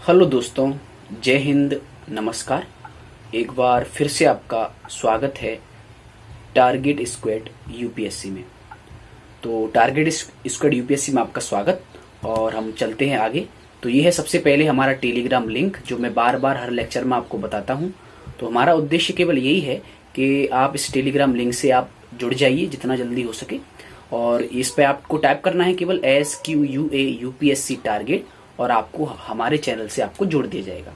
Hello दोस्तों, जय हिंद, नमस्कार। एक बार फिर से आपका स्वागत है टारगेट स्क्वाड यूपीएससी में। तो टारगेट स्क्वाड यूपीएससी में आपका स्वागत और हम चलते हैं आगे। तो ये है सबसे पहले हमारा टेलीग्राम लिंक जो मैं बार बार हर लेक्चर में आपको बताता हूँ। तो हमारा उद्देश्य केवल यही है कि आप इस टेलीग्राम लिंक से आप जुड़ जाइए जितना जल्दी हो सके, और इस पे आपको टाइप करना है केवल SQUA UPSC टारगेट और आपको हमारे चैनल से आपको जोड़ दिया जाएगा।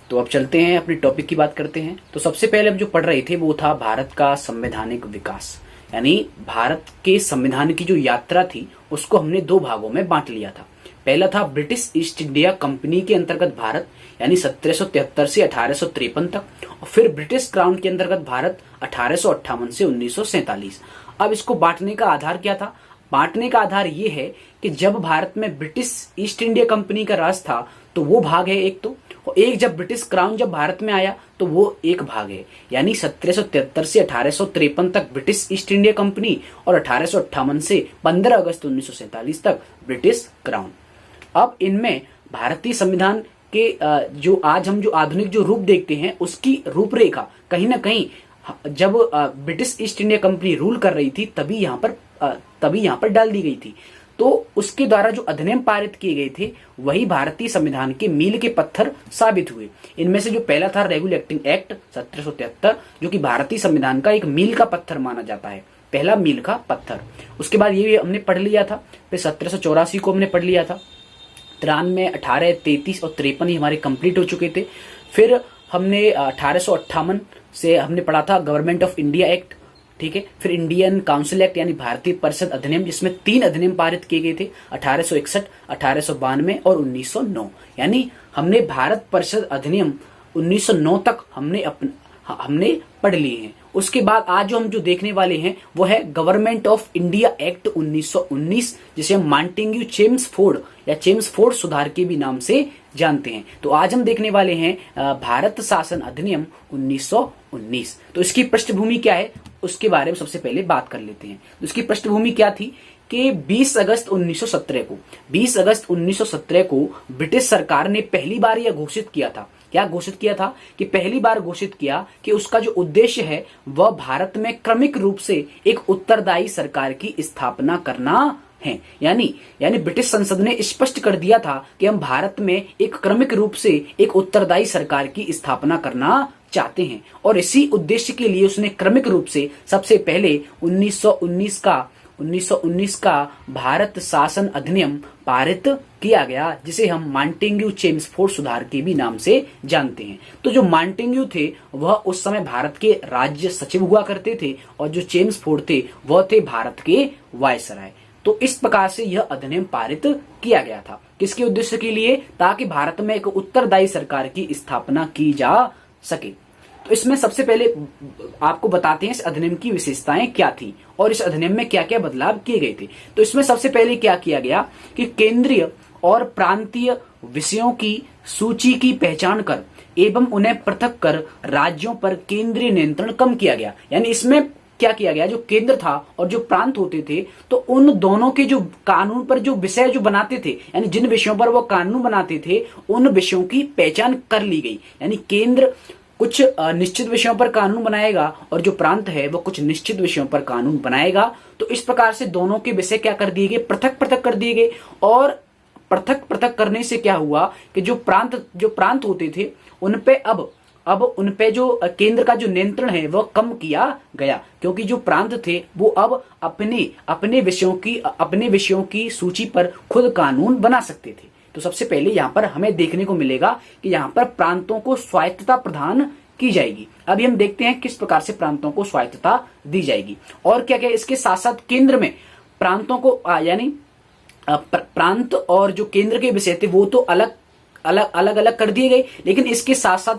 तो अब चलते हैं अपने टॉपिक की बात करते हैं। तो सबसे पहले हम जो पढ़ रहे थे वो था भारत का संवैधानिक विकास, यानी भारत के संविधान की जो यात्रा थी उसको हमने दो भागों में बांट लिया था। पहला था ब्रिटिश ईस्ट इंडिया कंपनी के अंतर्गत भारत, यानी 1773 से 1853 तक, और फिर ब्रिटिश क्राउन के अंतर्गत भारत 1858 से 1947। अब इसको बांटने का आधार क्या था? बांटने का आधार ये है कि जब भारत में ब्रिटिश ईस्ट इंडिया कंपनी का राज था तो वो भाग है एक, तो और एक जब ब्रिटिश क्राउन जब भारत में आया तो वो एक भाग है। यानी 1773 से 1853 तक ब्रिटिश ईस्ट इंडिया कंपनी और 1858 से 15 अगस्त 1947 तक ब्रिटिश क्राउन। अब इनमें भारतीय संविधान के जो आज हम जो आधुनिक जो रूप देखते हैं उसकी रूपरेखा कहीं ना कहीं जब British east India company rule कर रही थी तभी यहाँ पर डाल दी गई थी। तो उसके द्वारा जो अधिनियम पारित किए गए थे वही भारतीय संविधान के मील के पत्थर साबित हुए। इनमें से जो पहला था रेगुलेटिंग एक्ट 1773, जो कि भारतीय संविधान का एक मील का पत्थर माना जाता है, पहला मील का पत्थर। उसके बाद ये हमने पढ़ लिया था, फिर 1784 को हमने पढ़ लिया था, 93, 18, 33 और 53 ही हमारे कंप्लीट हो चुके थे। फिर हमने 1858 से हमने पढ़ा था गवर्नमेंट ऑफ इंडिया एक्ट, ठीक है। फिर इंडियन काउंसिल एक्ट यानी भारतीय परिषद अधिनियम, जिसमें 3 अधिनियम पारित किए गए थे, 1861, 1892 और 1909। यानी हमने भारत परिषद अधिनियम 1909 तक हमने पढ़ लिए हैं। उसके बाद आज जो हम जो देखने वाले हैं वो है गवर्नमेंट ऑफ इंडिया एक्ट 1919, जिसे हम मांटेग्यू चेम्सफोर्ड या चेम्सफोर्ड सुधार के भी नाम से जानते हैं। तो आज हम देखने वाले हैं भारत शासन अधिनियम 1919। तो इसकी पृष्ठभूमि क्या है उसके बारे में सबसे पहले बात कर लेते हैं। तो इसकी पृष्ठभूमि क्या थी कि 20 अगस्त 1917 को ब्रिटिश सरकार ने पहली बार यह घोषित किया था। क्या घोषित किया था? कि पहली बार घोषित किया कि उसका जो उद्देश्य है वह भारत में क्रमिक रूप से एक उत्तरदायी सरकार की स्थापना करना है। यानी ब्रिटिश संसद ने स्पष्ट कर दिया था कि हम भारत में एक क्रमिक रूप से एक उत्तरदायी सरकार की स्थापना करना चाहते हैं, और इसी उद्देश्य के लिए उसने क्रमिक रूप से सबसे पहले 1919 का भारत शासन अधिनियम पारित किया गया, जिसे हम मांटेग्यू चेम्सफोर्ड सुधार के भी नाम से जानते हैं। तो जो मांटेग्यू थे वह उस समय भारत के राज्य सचिव हुआ करते थे, और जो चेम्सफोर्ड थे वह थे भारत के वायसराय। तो इस प्रकार से यह अधिनियम पारित किया गया था। किसके उद्देश्य के लिए? ताकि भारत में एक उत्तरदायी सरकार की स्थापना की जा सके। तो इसमें सबसे पहले आपको बताते हैं इस अधिनियम की विशेषताएं क्या थी और इस अधिनियम में क्या क्या बदलाव किए गए थे। तो इसमें सबसे पहले क्या किया गया कि केंद्रीय और प्रांतीय विषयों की सूची की पहचान कर एवं उन्हें पृथक कर राज्यों पर केंद्रीय नियंत्रण कम किया गया। यानी इसमें क्या किया गया, जो केंद्र था और जो प्रांत होते थे, तो उन दोनों के जो कानून पर जो विषय जो बनाते थे, यानी जिन विषयों पर वो कानून बनाते थे उन विषयों की पहचान कर ली गई। यानी केंद्र कुछ निश्चित विषयों पर कानून बनाएगा और जो प्रांत है वो कुछ निश्चित विषयों पर कानून बनाएगा। तो इस प्रकार से दोनों के विषय क्या कर दिए गए, पृथक पृथक कर दिए गए। और पृथक पृथक करने से क्या हुआ कि जो प्रांत होते थे उन पे अब उन पे जो केंद्र का जो नियंत्रण है वह कम किया गया, क्योंकि जो प्रांत थे वो अब अपने विषयों की सूची पर खुद कानून बना सकते थे। तो सबसे पहले यहाँ पर हमें देखने को मिलेगा कि यहाँ पर प्रांतों को स्वायत्तता प्रदान की जाएगी। अभी हम देखते हैं किस प्रकार से प्रांतों को स्वायत्तता दी जाएगी और क्या क्या इसके साथ साथ केंद्र में प्रांतों को यानी प्रांत और जो केंद्र के विषय थे वो तो अलग अलग कर दिए गए, लेकिन इसके साथ साथ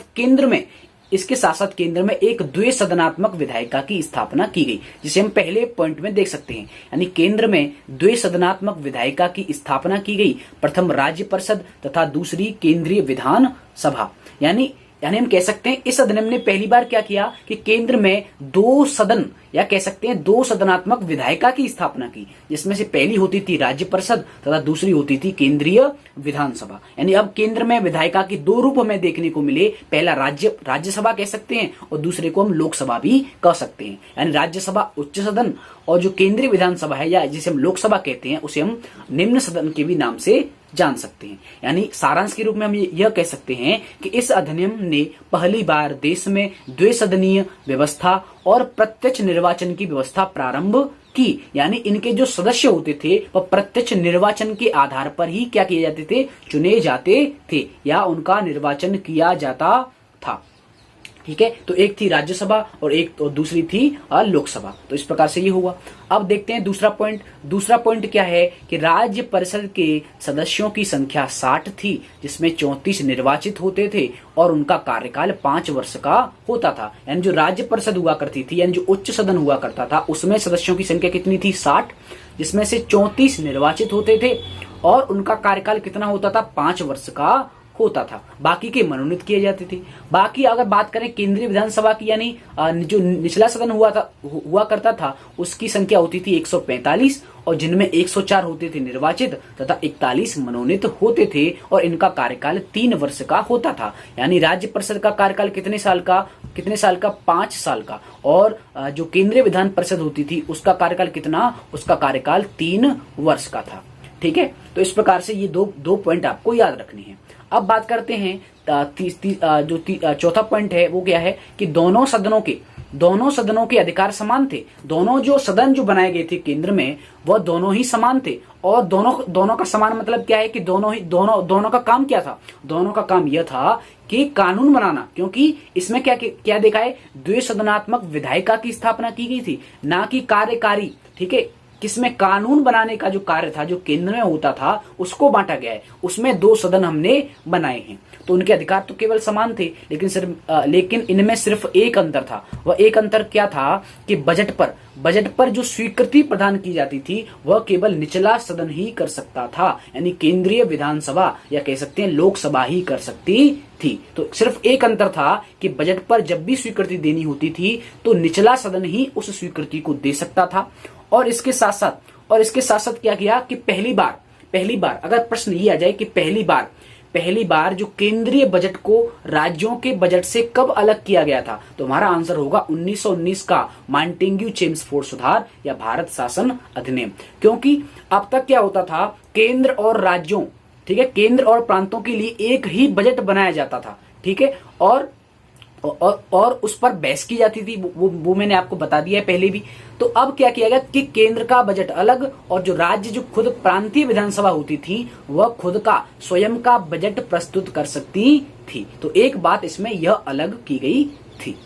केंद्र में एक द्विसदनात्मक विधायिका की स्थापना की गई, जिसे हम पहले पॉइंट में देख सकते हैं। यानी केंद्र में द्विसदनात्मक विधायिका की स्थापना की गई, प्रथम राज्य परिषद तथा दूसरी केंद्रीय विधान सभा। यानी यानी हम कह सकते हैं इस अधिनियम ने पहली बार क्या किया कि केंद्र में दो सदन या कह सकते हैं दो सदनात्मक विधायिका की स्थापना की, जिसमें से पहली होती थी राज्य परिषद तथा दूसरी होती थी केंद्रीय विधानसभा। यानी अब केंद्र में विधायिका के दो रूप हमें देखने को मिले, पहला राज्यसभा कह सकते हैं और दूसरे को हम लोकसभा भी कह सकते हैं। यानी राज्यसभा उच्च सदन और जो केंद्रीय विधानसभा है या जिसे हम लोकसभा कहते हैं उसे हम निम्न सदन के भी नाम से जान सकते हैं। यानी सारांश के रूप में हम यह कह सकते हैं कि इस अधिनियम ने पहली बार देश में द्विसदनीय व्यवस्था और प्रत्यक्ष निर्वाचन की व्यवस्था प्रारंभ की। यानी इनके जो सदस्य होते थे वह प्रत्यक्ष निर्वाचन के आधार पर ही क्या किए जाते थे, चुने जाते थे या उनका निर्वाचन किया जाता था। ठीक है, तो एक थी राज्यसभा और दूसरी थी लोकसभा। तो इस प्रकार से ये हुआ। अब देखते हैं दूसरा पॉइंट। दूसरा पॉइंट क्या है कि राज्य परिषद के सदस्यों की संख्या 60 थी, जिसमें 34 निर्वाचित होते थे और उनका कार्यकाल 5 वर्ष का होता था। यानी जो राज्य परिषद हुआ करती थी यानी जो उच्च सदन हुआ करता था उसमें सदस्यों की संख्या कितनी थी, 60, जिसमें से 34 निर्वाचित होते थे और उनका कार्यकाल कितना होता था, 5 वर्ष का होता था। बाकी के मनोनीत किए जाते थे। बाकी अगर बात करें केंद्रीय विधानसभा की यानी जो निचला सदन हुआ करता था उसकी संख्या होती थी 145 और जिनमें 104 होते थे निर्वाचित तथा 41 मनोनीत होते थे और इनका कार्यकाल 3 वर्ष का होता था। यानी राज्य परिषद का कार्यकाल कितने साल का, 5 साल का। और जो केंद्रीय विधान परिषद होती थी उसका कार्यकाल कितना, उसका कार्यकाल 3 वर्ष का था। ठीक है, तो इस प्रकार से ये दो पॉइंट आपको याद रखने हैं। अब बात करते हैं चौथा पॉइंट है वो क्या है कि दोनों सदनों के अधिकार समान थे। दोनों जो सदन जो बनाए गए थे केंद्र में वह दोनों ही समान थे और दोनों का समान मतलब क्या है कि दोनों का काम क्या था, दोनों का काम यह था कि कानून बनाना, क्योंकि इसमें क्या देखा है, द्विसदनात्मक विधायिका की स्थापना की गई थी, ना कि कार्यकारी। ठीक है, किसमें कानून बनाने का जो कार्य था जो केंद्र में होता था उसको बांटा गया है, उसमें 2 सदन हमने बनाए हैं। तो उनके अधिकार तो केवल समान थे, लेकिन इनमें सिर्फ एक अंतर था। वह एक अंतर क्या था कि बजट पर जो स्वीकृति प्रदान की जाती थी वह केवल निचला सदन ही कर सकता था, यानी केंद्रीय विधानसभा या कह सकते हैं लोकसभा ही कर सकती थी। तो सिर्फ एक अंतर था कि बजट पर जब भी स्वीकृति देनी होती थी तो निचला सदन ही उस स्वीकृति को दे सकता था। और इसके साथ साथ क्या किया कि पहली बार अगर प्रश्न ये आ जाए कि पहली बार जो केंद्रीय बजट को राज्यों के बजट से कब अलग किया गया था, तो हमारा आंसर होगा 1919 का मॉन्टेग्यू चेम्सफोर्ड सुधार या भारत शासन अधिनियम। क्योंकि अब तक क्या होता था, केंद्र और राज्यों, ठीक है, केंद्र और प्रांतों के लिए एक ही बजट बनाया जाता था। ठीक है, और उस पर बहस की जाती थी, वो मैंने आपको बता दिया है पहले भी। तो अब क्या किया गया कि केंद्र का बजट अलग और जो राज्य जो खुद प्रांतीय विधानसभा होती थी वह खुद का स्वयं का बजट प्रस्तुत कर सकती थी। तो एक बात इसमें यह अलग की गई थी।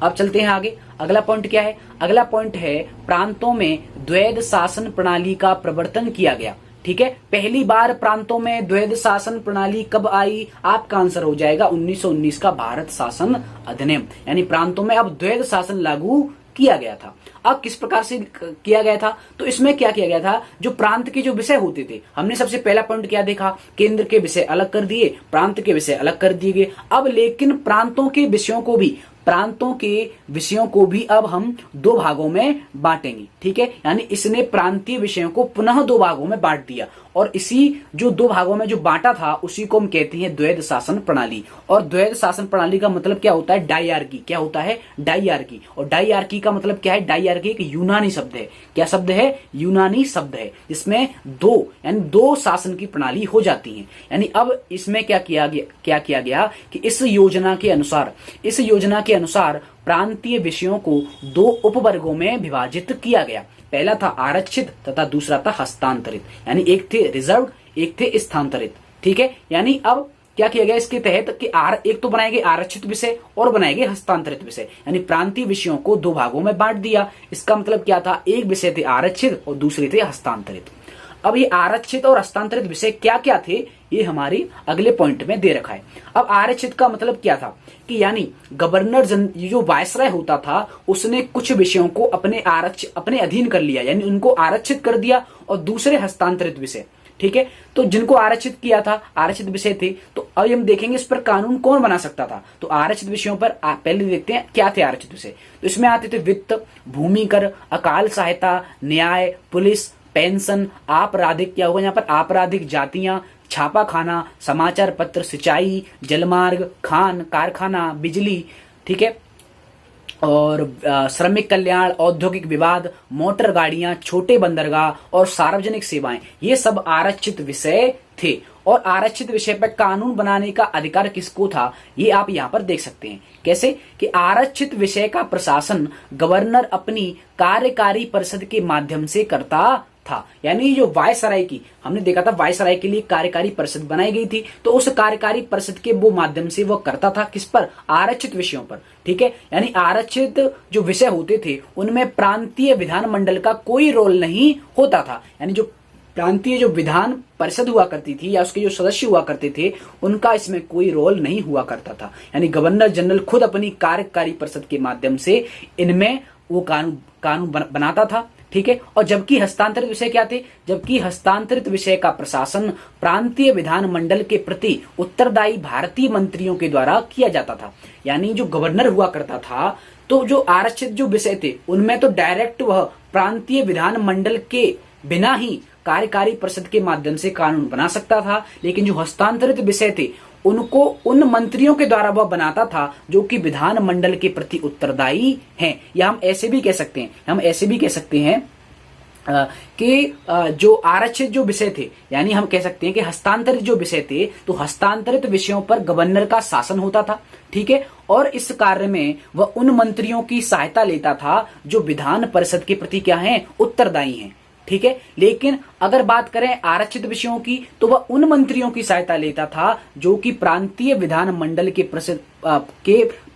अब चलते हैं आगे। अगला पॉइंट क्या है, अगला पॉइंट है प्रांतों में द्वैध शासन प्रणाली का प्रवर्तन किया गया। ठीक है, पहली बार प्रांतों में द्वैध शासन प्रणाली कब आई, आपका आंसर हो जाएगा 1919 का भारत शासन अधिनियम। यानी प्रांतों में अब द्वैध शासन लागू किया गया था। अब किस प्रकार से किया गया था, तो इसमें क्या किया गया था, जो प्रांत के जो विषय होते थे, हमने सबसे पहला पॉइंट क्या देखा, केंद्र के विषय अलग कर दिए, प्रांत के विषय अलग कर दिए गए। अब लेकिन प्रांतों के विषयों को भी अब हम 2 भागों में बांटेंगे। ठीक है, यानी इसने प्रांतीय विषयों को पुनः 2 भागों में बांट दिया और इसी जो 2 भागों में जो बांटा था उसी को हम कहते हैं द्वैध शासन प्रणाली। और द्वैध शासन प्रणाली का मतलब क्या होता है, डायआर्की। क्या होता है, डायआर्की। और डायआर्की का मतलब क्या है, डायआर्की एक यूनानी शब्द है। क्या शब्द है, यूनानी शब्द है, जिसमें 2 शासन की प्रणाली हो जाती है। यानी अब इसमें क्या किया गया कि इस योजना के अनुसार प्रांतीय विषयों को 2 उपवर्गों में विभाजित किया गया। पहला था आरक्षित तथा दूसरा था हस्तांतरित। यानी एक थे रिजर्व, एक थे स्थानांतरित। ठीक है, यानी अब क्या किया गया इसके तहत कि एक तो बनाए गए आरक्षित विषय और बनाए गए हस्तांतरित विषय। यानी प्रांतीय विषयों को 2 भागों में बांट दिया। इसका मतलब क्या था, एक विषय थे आरक्षित और दूसरे थे हस्तांतरित। अब ये आरक्षित और हस्तांतरित विषय क्या क्या थे ये हमारी अगले पॉइंट में दे रखा है। अब आरक्षित का मतलब क्या था कि यानी गवर्नर जो वायसराय होता था उसने कुछ विषयों को अपने अधीन कर लिया, यानी उनको आरक्षित कर दिया, और दूसरे हस्तांतरित विषय, ठीक है। तो जिनको आरक्षित किया था, आरक्षित विषय थे, तो अब हम देखेंगे इस पर कानून कौन बना सकता था। तो आरक्षित विषयों पर पहले देखते हैं क्या थे आरक्षित विषय। तो इसमें आते थे वित्त, भूमि कर, अकाल सहायता, न्याय, पुलिस, पेंशन, आपराधिक, क्या होगा यहाँ पर, आपराधिक जातियां, छापा खाना, समाचार पत्र, सिंचाई, जलमार्ग, खान कारखाना, बिजली, ठीक है, और श्रमिक कल्याण, औद्योगिक विवाद, मोटर गाड़ियां, छोटे बंदरगाह और सार्वजनिक सेवाएं, ये सब आरक्षित विषय थे। और आरक्षित विषय पर कानून बनाने का अधिकार किसको था, ये आप यहाँ पर देख सकते हैं। कैसे कि आरक्षित विषय का प्रशासन गवर्नर अपनी कार्यकारी परिषद के माध्यम से करता था। यानी जो वायसराय की, हमने देखा था वायसराय के लिए कार्यकारी परिषद बनाई गई थी, तो उस कार्यकारी परिषद के वो माध्यम से वो करता था किस पर, आरक्षित विषयों पर, ठीक है। यानी आरक्षित जो विषय होते थे उनमें प्रांतीय विधानमंडल का कोई रोल नहीं होता था। यानी जो प्रांतीय जो विधान परिषद हुआ करती थी या उसके जो सदस्य हुआ करते थे उनका इसमें कोई रोल नहीं हुआ करता था। यानी गवर्नर जनरल खुद अपनी कार्यकारी परिषद के माध्यम से इनमें वो कानून बनाता था, ठीक है। और जबकि हस्तांतरित विषय क्या थे, जबकि हस्तांतरित विषय का प्रशासन प्रांतीय विधानमंडल के प्रति उत्तरदायी भारतीय मंत्रियों के द्वारा किया जाता था। यानी जो गवर्नर हुआ करता था, तो जो आरक्षित जो विषय थे उनमें तो डायरेक्ट वह प्रांतीय विधानमंडल के बिना ही कार्यकारी परिषद के माध्यम से कानून बना सकता था, लेकिन जो हस्तांतरित विषय थे उनको उन मंत्रियों के द्वारा वह बनाता था जो कि विधानमंडल के प्रति उत्तरदायी हैं। या हम ऐसे भी कह सकते हैं कि जो आरक्षित जो विषय थे, यानी हम कह सकते हैं कि हस्तांतरित जो विषय थे, तो हस्तांतरित विषयों पर गवर्नर का शासन होता था, ठीक है। और इस कार्य में वह उन मंत्रियों की सहायता लेता था जो विधान परिषद के प्रति क्या हैं, उत्तरदायी हैं, ठीक है। लेकिन अगर बात करें आरक्षित विषयों की, तो वह उन मंत्रियों की सहायता लेता था जो कि प्रांतीय विधानमंडल के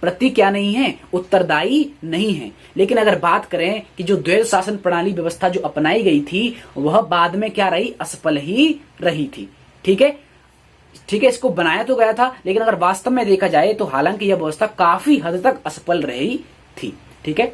प्रति क्या नहीं है, उत्तरदायी नहीं है। लेकिन अगर बात करें कि जो द्वैध शासन प्रणाली व्यवस्था जो अपनाई गई थी वह बाद में क्या रही, असफल ही रही थी, ठीक है। इसको बनाया तो गया था, लेकिन अगर वास्तव में देखा जाए तो हालांकि यह व्यवस्था काफी हद तक असफल रही थी, ठीक है।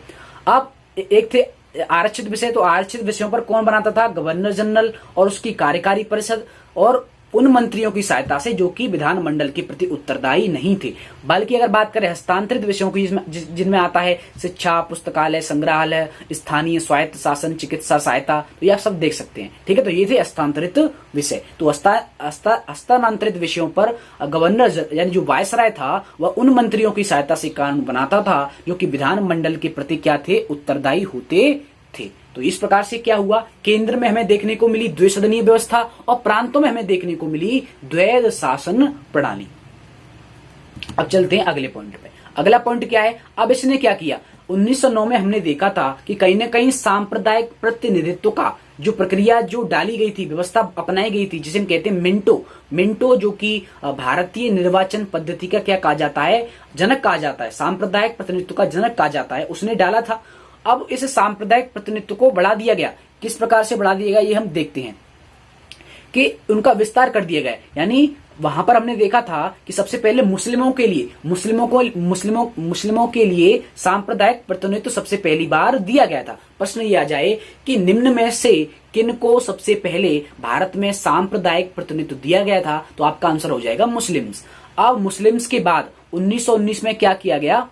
अब एक थे आरक्षित विषय, तो आरक्षित विषयों पर कौन बनाता था, गवर्नर जनरल और उसकी कार्यकारी परिषद और उन मंत्रियों की सहायता से जो कि विधानमंडल के प्रति उत्तरदायी नहीं थे। बल्कि अगर बात करें हस्तांतरित विषयों की, जिनमें आता है शिक्षा, पुस्तकालय, संग्रहालय, स्थानीय स्वायत्त शासन, चिकित्सा सहायता, तो ये आप सब देख सकते हैं, ठीक है। तो ये थे हस्तांतरित विषय। तो हस्तांतरित विषयों पर गवर्नर यानी जो वायसराय था वह उन मंत्रियों की सहायता से कानून बनाता था जो कि विधानमंडल के प्रति क्या थे, उत्तरदायी होते थे। तो इस प्रकार से क्या हुआ, केंद्र में हमें देखने को मिली द्विसदनीय व्यवस्था और प्रांतों में हमें देखने को मिली द्वैध शासन प्रणाली। अब चलते हैं अगले पॉइंट पे। अगला पॉइंट क्या है, अब इसने क्या किया, 1909 में हमने देखा था कि कहीं ना कहीं सांप्रदायिक प्रतिनिधित्व का जो प्रक्रिया जो डाली गई थी, व्यवस्था अपनाई गई थी, जिसे हम कहते हैं मिंटो, जो कि भारतीय निर्वाचन पद्धति का क्या कहा जाता है, जनक कहा जाता है, सांप्रदायिक प्रतिनिधित्व का जनक कहा जाता है, उसने डाला था। अब इस सांप्रदायिक प्रतिनिधित्व को बढ़ा दिया गया। किस प्रकार से बढ़ा दिया गया ये हम देखते हैं कि उनका विस्तार कर दिया गया। यानी वहां पर हमने देखा था कि सबसे पहले मुस्लिमों के लिए सांप्रदायिक प्रतिनिधित्व सबसे पहली बार दिया गया था। प्रश्न ये आ जाए कि निम्न में से किनको सबसे पहले भारत में सांप्रदायिक प्रतिनिधित्व दिया गया था, तो आपका आंसर हो जाएगा मुस्लिम्स। अब मुस्लिम्स के बाद 1919 में क्या किया गया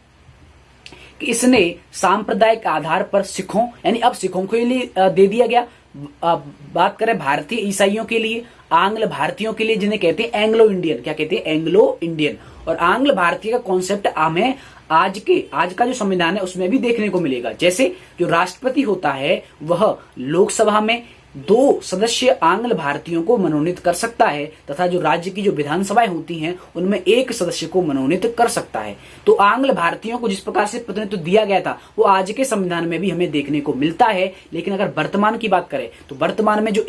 कि इसने सांप्रदायिक आधार पर सिखों, यानी अब सिखों के लिए दे दिया गया। बात करें भारतीय ईसाइयों के लिए, आंग्ल भारतीयों के लिए, जिन्हें कहते हैं एंग्लो इंडियन, क्या कहते हैं, एंग्लो इंडियन। और आंग्ल भारतीय का कॉन्सेप्ट हमें आज का जो संविधान है उसमें भी देखने को मिलेगा। जैसे जो राष्ट्रपति होता है वह लोकसभा में 2 सदस्य आंग्ल भारतीयों को मनोनीत कर सकता है तथा जो राज्य की जो विधानसभाएं होती हैं उनमें 1 सदस्य को मनोनीत कर सकता है। तो आंग्ल भारतीयों को जिस प्रकार से प्रतिनिधित्व दिया गया था वो आज के संविधान में भी हमें देखने को मिलता है। लेकिन अगर वर्तमान की बात करें तो वर्तमान में जो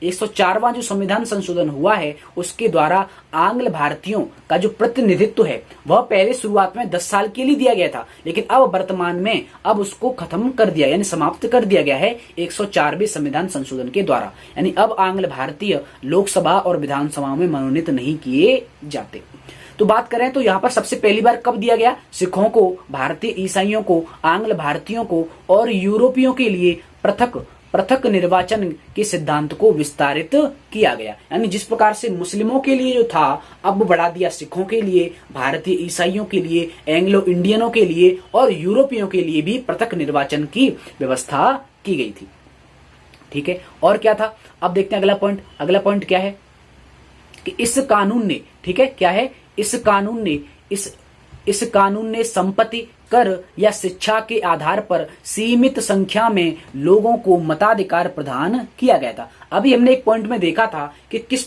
104वां जो संविधान संशोधन हुआ है उसके द्वारा आंग्ल भारतीयों का जो प्रतिनिधित्व है वह पहले शुरुआत में 10 साल के लिए दिया गया था, लेकिन अब वर्तमान में अब उसको खत्म कर दिया, यानी समाप्त कर दिया गया है 104वें संविधान संशोधन के द्वारा। यानी अब आंग्ल भारतीय लोकसभा और विधानसभा में मनोनीत नहीं किए जाते। तो बात करें तो यहाँ पर सबसे पहली बार कब दिया गया, सिखों को, भारतीय ईसाइयों को, आंग्ल भारतीयों को और यूरोपियों के लिए पृथक पृथक निर्वाचन के सिद्धांत को विस्तारित किया गया। यानी जिस प्रकार से मुस्लिमों के लिए जो था अब बढ़ा दिया सिखों के लिए, भारतीय ईसाइयों के लिए, एंग्लो इंडियनों के लिए और यूरोपियों के लिए भी पृथक निर्वाचन की व्यवस्था की गई थी। ठीक है, और क्या था, अब देखते हैं अगला पॉइंट। अगला पॉइंट क्या है कि इस कानून ने, ठीक है, क्या है, इस कानून ने संपत्ति कर या शिक्षा के आधार पर सीमित संख्या में लोगों को मताधिकार प्रदान किया गया था। अभी हमने एक पॉइंट में देखा था कि किस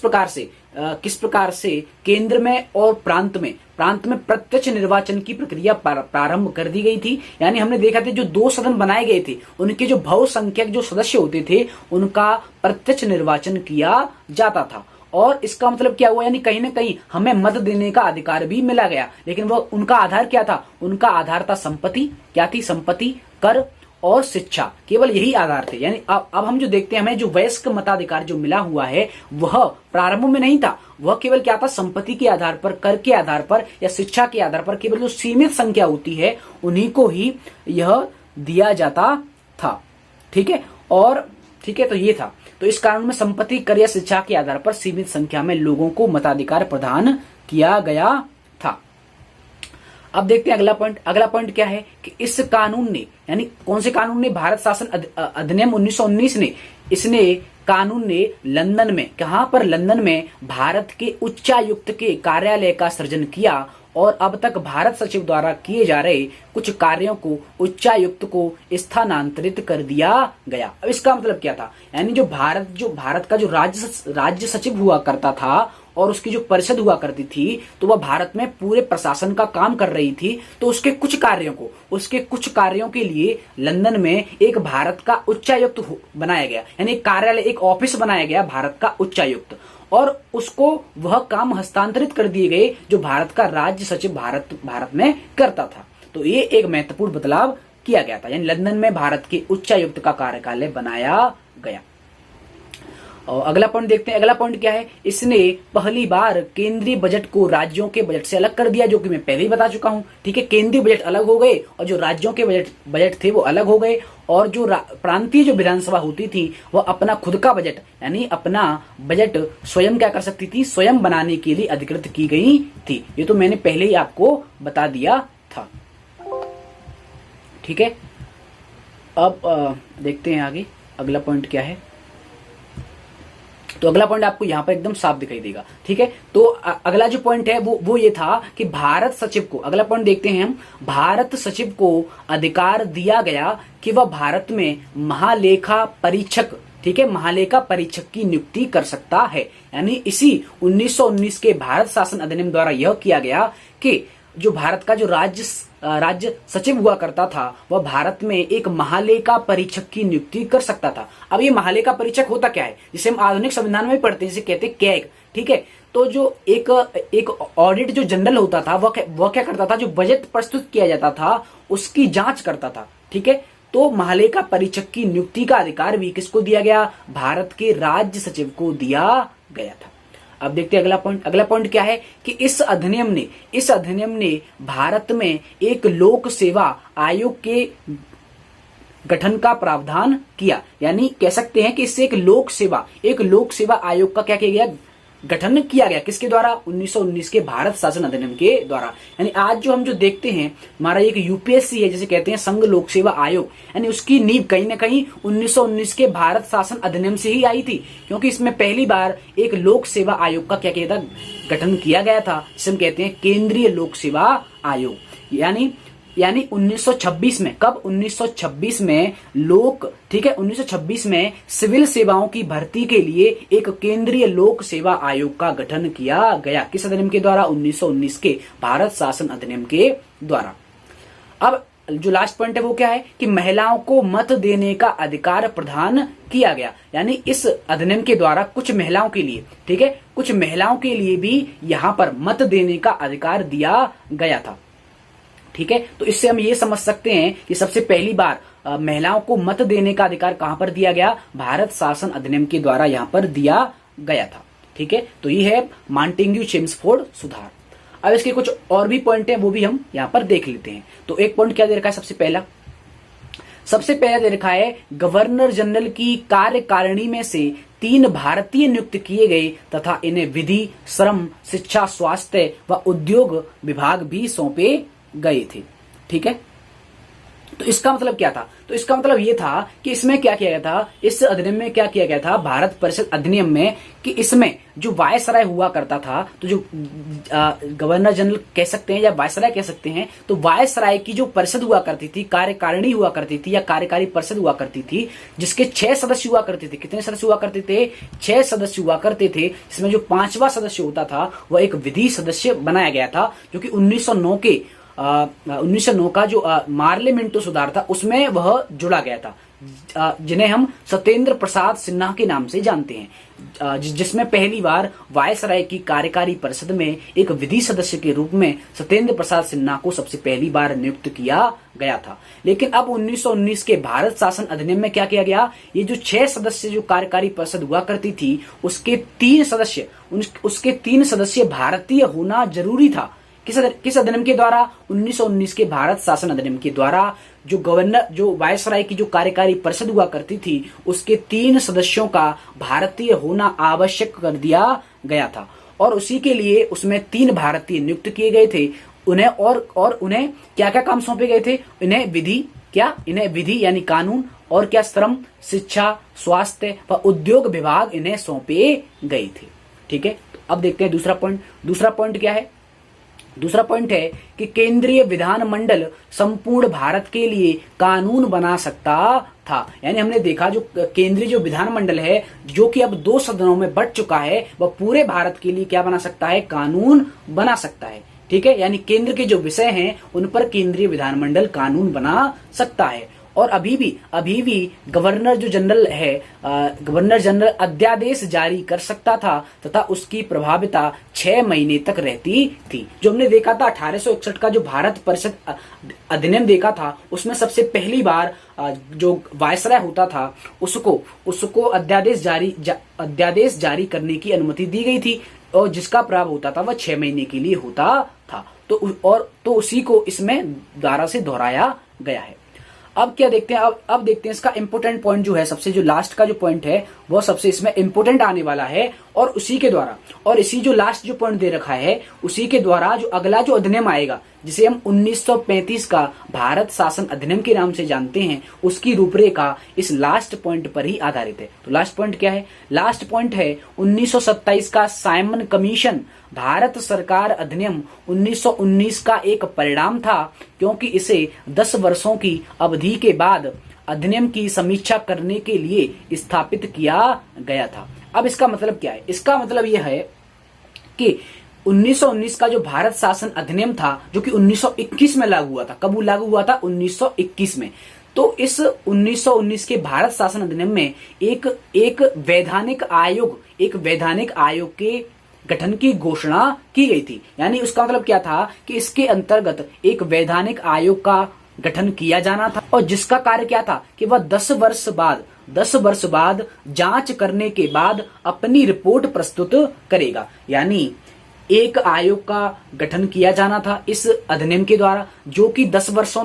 प्रकार से केंद्र में और प्रांत में प्रत्यक्ष निर्वाचन की प्रक्रिया प्रारंभ कर दी गई थी। यानी हमने देखा था जो 2 सदन बनाए गए थे उनके जो बहुसंख्यक जो सदस्य होते थे उनका प्रत्यक्ष निर्वाचन किया जाता था। और इसका मतलब क्या हुआ, यानी कहीं ना कहीं हमें मत देने का अधिकार भी मिला गया। लेकिन वो उनका आधार क्या था, उनका आधार था संपत्ति, क्या थी, संपत्ति, कर और शिक्षा, केवल यही आधार थे। यानी अब हम जो देखते हैं हमें जो वयस्क मताधिकार जो मिला हुआ है वह प्रारंभ में नहीं था, वह केवल क्या था, संपत्ति के आधार पर, कर के आधार पर या शिक्षा के आधार पर, केवल जो सीमित संख्या होती है उन्हीं को ही यह दिया जाता था। ठीक है, और ठीक है, तो ये था। तो इस कानून में संपत्ति, कर या शिक्षा के आधार पर सीमित संख्या में लोगों को मताधिकार प्रदान किया गया था। अब देखते हैं अगला पॉइंट। अगला पॉइंट क्या है कि इस कानून ने, यानी कौन से कानून ने, भारत शासन अधिनियम 1919 ने, इसने कानून ने लंदन में, कहां पर, लंदन में भारत के उच्चायुक्त के कार्यालय का सृजन किया और अब तक भारत सचिव द्वारा किए जा रहे कुछ कार्यों को उच्चायुक्त को स्थानांतरित कर दिया गया। अब इसका मतलब क्या था, यानी जो भारत का जो राज्य सचिव हुआ करता था और उसकी जो परिषद हुआ करती थी तो वह भारत में पूरे प्रशासन का काम कर रही थी। तो उसके कुछ कार्यों के लिए लंदन में एक भारत का उच्चायुक्त बनाया गया, यानी एक कार्यालय, एक ऑफिस बनाया गया भारत का उच्चायुक्त, और उसको वह काम हस्तांतरित कर दिए गए जो भारत का राज्य सचिव भारत में करता था। तो ये एक महत्वपूर्ण बदलाव किया गया था, यानी लंदन में भारत के उच्चायुक्त का कार्यालय बनाया गया। और अगला पॉइंट देखते हैं। अगला पॉइंट क्या है, इसने पहली बार केंद्रीय बजट को राज्यों के बजट से अलग कर दिया, जो कि मैं पहले ही बता चुका हूं। ठीक है, केंद्रीय बजट अलग हो गए और जो राज्यों के बजट थे वो अलग हो गए, और जो प्रांतीय जो विधानसभा होती थी वह अपना खुद का बजट, यानी अपना बजट स्वयं क्या कर सकती थी, स्वयं बनाने के लिए अधिकृत की गई थी। ये तो मैंने पहले ही आपको बता दिया था। ठीक है, अब देखते हैं आगे अगला पॉइंट क्या है। तो अगला पॉइंट आपको यहां पर एकदम साफ दिखाई देगा। ठीक है, तो अगला जो पॉइंट है वो ये था कि भारत सचिव को, अगला पॉइंट देखते हैं हम, भारत सचिव को अधिकार दिया गया कि वह भारत में महालेखा परीक्षक, ठीक है, महालेखा परीक्षक की नियुक्ति कर सकता है। यानी इसी 1919 के भारत शासन अधिनियम द्वारा यह किया गया कि जो भारत का जो राज्य सचिव हुआ करता था वह भारत में एक महालेखा परीक्षक की नियुक्ति कर सकता था। अब ये महालेखा परीक्षक होता क्या है, जिसे हम आधुनिक संविधान में भी पढ़ते हैं, जिसे कहते हैं कैग। ठीक है, तो जो एक ऑडिट जो जनरल होता था वह क्या करता था, जो बजट प्रस्तुत किया जाता था उसकी जांच करता था। ठीक है, तो महालेखा परीक्षक की नियुक्ति का अधिकार भी किसको दिया गया, भारत के राज्य सचिव को दिया गया था। अब देखते हैं अगला पॉइंट। अगला पॉइंट क्या है कि इस अधिनियम ने भारत में एक लोक सेवा आयोग के गठन का प्रावधान किया। यानी कह सकते हैं कि इससे एक लोक सेवा आयोग का क्या किया गया, गठन किया गया। किसके द्वारा, 1919 के भारत शासन अधिनियम के द्वारा। यानी आज जो हम जो देखते हैं हमारा एक यूपीएससी है, जिसे कहते हैं संघ लोक सेवा आयोग, यानी उसकी नींव कहीं ना कहीं 1919 के भारत शासन अधिनियम से ही आई थी, क्योंकि इसमें पहली बार एक लोक सेवा आयोग का क्या किया था, गठन किया गया था, जिसे हम कहते हैं केंद्रीय लोक सेवा आयोग। यानी 1926 में, कब, 1926 में ठीक है, 1926 में सिविल सेवाओं की भर्ती के लिए एक केंद्रीय लोक सेवा आयोग का गठन किया गया। किस अधिनियम के द्वारा, 1919 के भारत शासन अधिनियम के द्वारा। अब जो लास्ट पॉइंट है वो क्या है कि महिलाओं को मत देने का अधिकार प्रदान किया गया। यानी इस अधिनियम के द्वारा कुछ महिलाओं के लिए, ठीक है, कुछ महिलाओं के लिए भी यहां पर मत देने का अधिकार दिया गया था। ठीक है, तो इससे हम ये समझ सकते हैं कि सबसे पहली बार महिलाओं को मत देने का अधिकार कहां पर दिया गया, भारत शासन अधिनियम के द्वारा यहां पर दिया गया था। ठीक है, तो ये है मॉन्टेग्यू चेम्सफोर्ड सुधार। अब इसके कुछ और भी पॉइंट हैं, वो भी हम यहां पर देख लेते हैं। तो एक पॉइंट क्या दे रखा है, सबसे पहला सबसे पहले दे रखा है गवर्नर जनरल की कार्यकारिणी में से 3 भारतीय नियुक्त किए गए तथा इन्हें विधि, श्रम, शिक्षा, स्वास्थ्य व उद्योग विभाग भी सौंपे गए थे। ठीक है, तो इसका मतलब क्या था? तो इसका मतलब ये था कि इसमें क्या किया गया था, इस अधिनियम में क्या किया गया था, भारत परिषद अधिनियम में, कि इसमें जो वायसराय हुआ करता था, तो जो गवर्नर जनरल कह सकते हैं या वायसराय कह सकते हैं, तो वायसराय की जो परिषद हुआ करती थी, कार्यकारिणी हुआ करती थी या कार्यकारी परिषद हुआ करती थी, जिसके 6 सदस्य हुआ करते थे। कितने सदस्य हुआ करते थे? 6 सदस्य हुआ करते थे, जिसमें जो 5वां सदस्य होता था वह एक विधि सदस्य बनाया गया था, जो कि 1909 का जो मार्लियामेंटो सुधार था उसमें वह जुड़ा गया था, जिन्हें हम सत्येंद्र प्रसाद सिन्हा के नाम से जानते हैं, जिसमें पहली बार वायसराय की कार्यकारी परिषद में एक विधि सदस्य के रूप में सत्येंद्र प्रसाद सिन्हा को सबसे पहली बार नियुक्त किया गया था। लेकिन अब 1919 के भारत शासन अधिनियम में क्या किया गया, ये जो 6 सदस्य जो कार्यकारी परिषद हुआ करती थी, उसके 3 सदस्य भारतीय होना जरूरी था। किस अधिनियम के द्वारा? 1919 के भारत शासन अधिनियम के द्वारा जो वायसराय की जो कार्यकारी परिषद हुआ करती थी, उसके 3 सदस्यों का भारतीय होना आवश्यक कर दिया गया था। और उसी के लिए उसमें 3 भारतीय नियुक्त किए गए थे। उन्हें और उन्हें क्या क्या काम सौंपे गए थे? इन्हें विधि यानी कानून, और क्या, श्रम, शिक्षा, स्वास्थ्य व उद्योग विभाग इन्हें सौंपे गए थे। ठीक है, अब देखते हैं दूसरा पॉइंट। दूसरा पॉइंट क्या है? दूसरा पॉइंट है कि केंद्रीय विधानमंडल संपूर्ण भारत के लिए कानून बना सकता था। यानी हमने देखा जो केंद्रीय जो विधानमंडल है, जो कि अब 2 सदनों में बंट चुका है, वह पूरे भारत के लिए क्या बना सकता है? कानून बना सकता है। ठीक है, यानी केंद्र के जो विषय हैं उन पर केंद्रीय विधानमंडल कानून बना सकता है। और अभी भी गवर्नर जो जनरल है, गवर्नर जनरल अध्यादेश जारी कर सकता था तथा उसकी प्रभाविता 6 महीने तक रहती थी। जो हमने देखा था 1861 का जो भारत परिषद अधिनियम देखा था, उसमें सबसे पहली बार जो वायसराय होता था उसको अध्यादेश जारी करने की अनुमति दी गई थी, और जिसका प्रभाव होता था वह 6 महीने के लिए होता था। तो उसी को इसमें दोबारा से दोहराया गया है। अब क्या देखते हैं? अब देखते हैं इसका इंपोर्टेंट पॉइंट जो है, सबसे जो लास्ट का जो पॉइंट है वो सबसे इसमें इंपोर्टेंट आने वाला है। और उसी के द्वारा, और इसी जो लास्ट जो पॉइंट दे रखा है, उसी के द्वारा जो अगला जो अधिनियम आएगा, जिसे हम 1935 का भारत शासन अधिनियम के नाम से जानते हैं, उसकी रूपरेखा इस लास्ट पॉइंट पर ही आधारित है। तो लास्ट पॉइंट क्या है? लास्ट पॉइंट है 1927 का साइमन कमीशन भारत सरकार अधिनियम 1919 का एक परिणाम था, क्योंकि इसे 10 वर्षों की अवधि के बाद अधिनियम की समीक्षा करने के लिए स्थापित किया गया था। अब इसका मतलब क्या है? इसका मतलब यह है कि 1919 का जो भारत शासन अधिनियम था, जो कि 1921 में लागू हुआ था। कब लागू हुआ था? 1921 में। तो इस 1919 के भारत शासन अधिनियम में एक वैधानिक आयोग के गठन की घोषणा की गई थी। यानी उसका मतलब क्या था कि इसके अंतर्गत एक वैधानिक आयोग का गठन किया जाना था, और जिसका कार्य क्या था कि वह 10 वर्ष बाद जांच करने के बाद अपनी रिपोर्ट प्रस्तुत करेगा। यानी एक आयोग का गठन किया जाना था इस अधिनियम के द्वारा, जो कि 10 वर्षों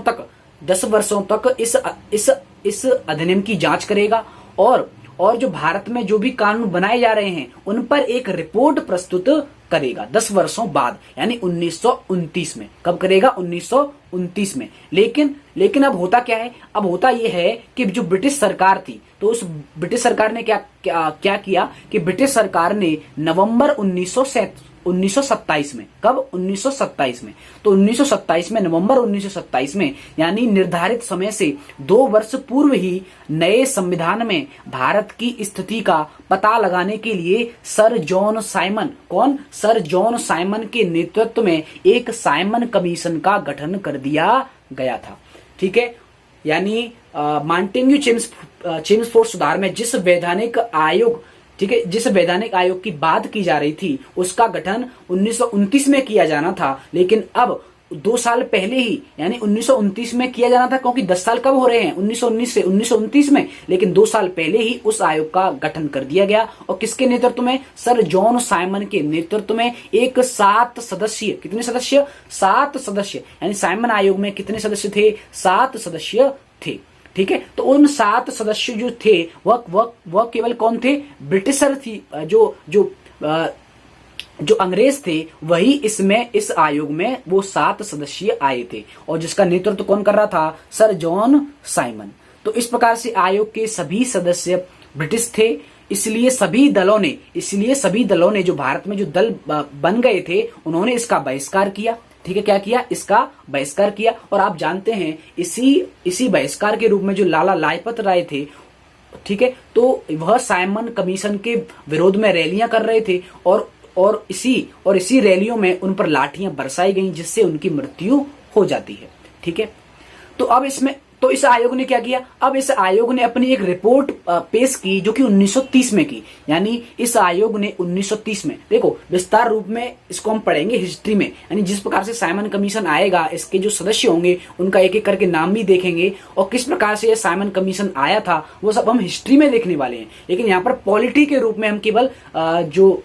तक इस अधिनियम की जांच करेगा, और जो भारत में जो भी कानून बनाए जा रहे हैं उन पर एक रिपोर्ट प्रस्तुत करेगा 10 वर्षों बाद, यानी 1929 में। कब करेगा? 1929 में। लेकिन अब होता क्या है? अब होता यह है कि जो ब्रिटिश सरकार थी, तो उस ब्रिटिश सरकार ने क्या किया कि ब्रिटिश सरकार ने नवंबर 1927 में, कब? 1927 में। तो 1927 में, नवंबर 1927 में, यानी निर्धारित समय से 2 वर्ष पूर्व ही नए संविधान में भारत की स्थिति का पता लगाने के लिए सर जॉन साइमन के नेतृत्व में एक साइमन कमीशन का गठन कर दिया गया था। ठीक है, यानी मॉन्टेग्यू चेम्सफोर्ड सुधार में जिस वैधानिक आयोग की बात की जा रही थी, उसका गठन 1929 में किया जाना था, लेकिन अब 2 साल पहले ही, यानी 1929 में किया जाना था, क्योंकि 10 साल कब हो रहे हैं? 1919 से 1929 में। लेकिन 2 साल पहले ही उस आयोग का गठन कर दिया गया, और किसके नेतृत्व में? सर जॉन साइमन के नेतृत्व में एक 7 सदस्य, कितने सदस्य? 7 सदस्य, यानी साइमन आयोग में कितने सदस्य थे? 7 सदस्य थे। ठीक है। तो उन 7 सदस्य जो थे वह केवल कौन थे? ब्रिटिशर थी, जो अंग्रेज थे वही इस आयोग में वो 7 सदस्य आए थे, और जिसका नेतृत्व कौन कर रहा था? Sir John Simon. तो इस प्रकार से आयोग के सभी सदस्य ब्रिटिश थे, इसलिए सभी दलों ने जो भारत में जो दल बन गए थे उन्होंने इसका बहिष्कार किया। ठीक है, क्या किया? इसका बहिष्कार किया। और आप जानते हैं इसी बहिष्कार के रूप में जो लाला लाजपत राय थे, ठीक है, तो वह साइमन कमीशन के विरोध में रैलियां कर रहे थे, और इसी रैलियों में उन पर लाठियां बरसाई गईं, जिससे उनकी मृत्यु हो जाती है। ठीक है, तो इस आयोग ने क्या किया? अब इस आयोग ने अपनी एक रिपोर्ट पेश की जो कि 1930 में की। यानी इस आयोग ने 1930 में, देखो विस्तार रूप में इसको हम पढ़ेंगे हिस्ट्री में, यानी जिस प्रकार से साइमन कमीशन आएगा, इसके जो सदस्य होंगे उनका एक एक करके नाम भी देखेंगे, और किस प्रकार से यह साइमन कमीशन आया था वो सब हम हिस्ट्री में देखने वाले हैं। लेकिन यहाँ पर पॉलिटी के रूप में हम केवल जो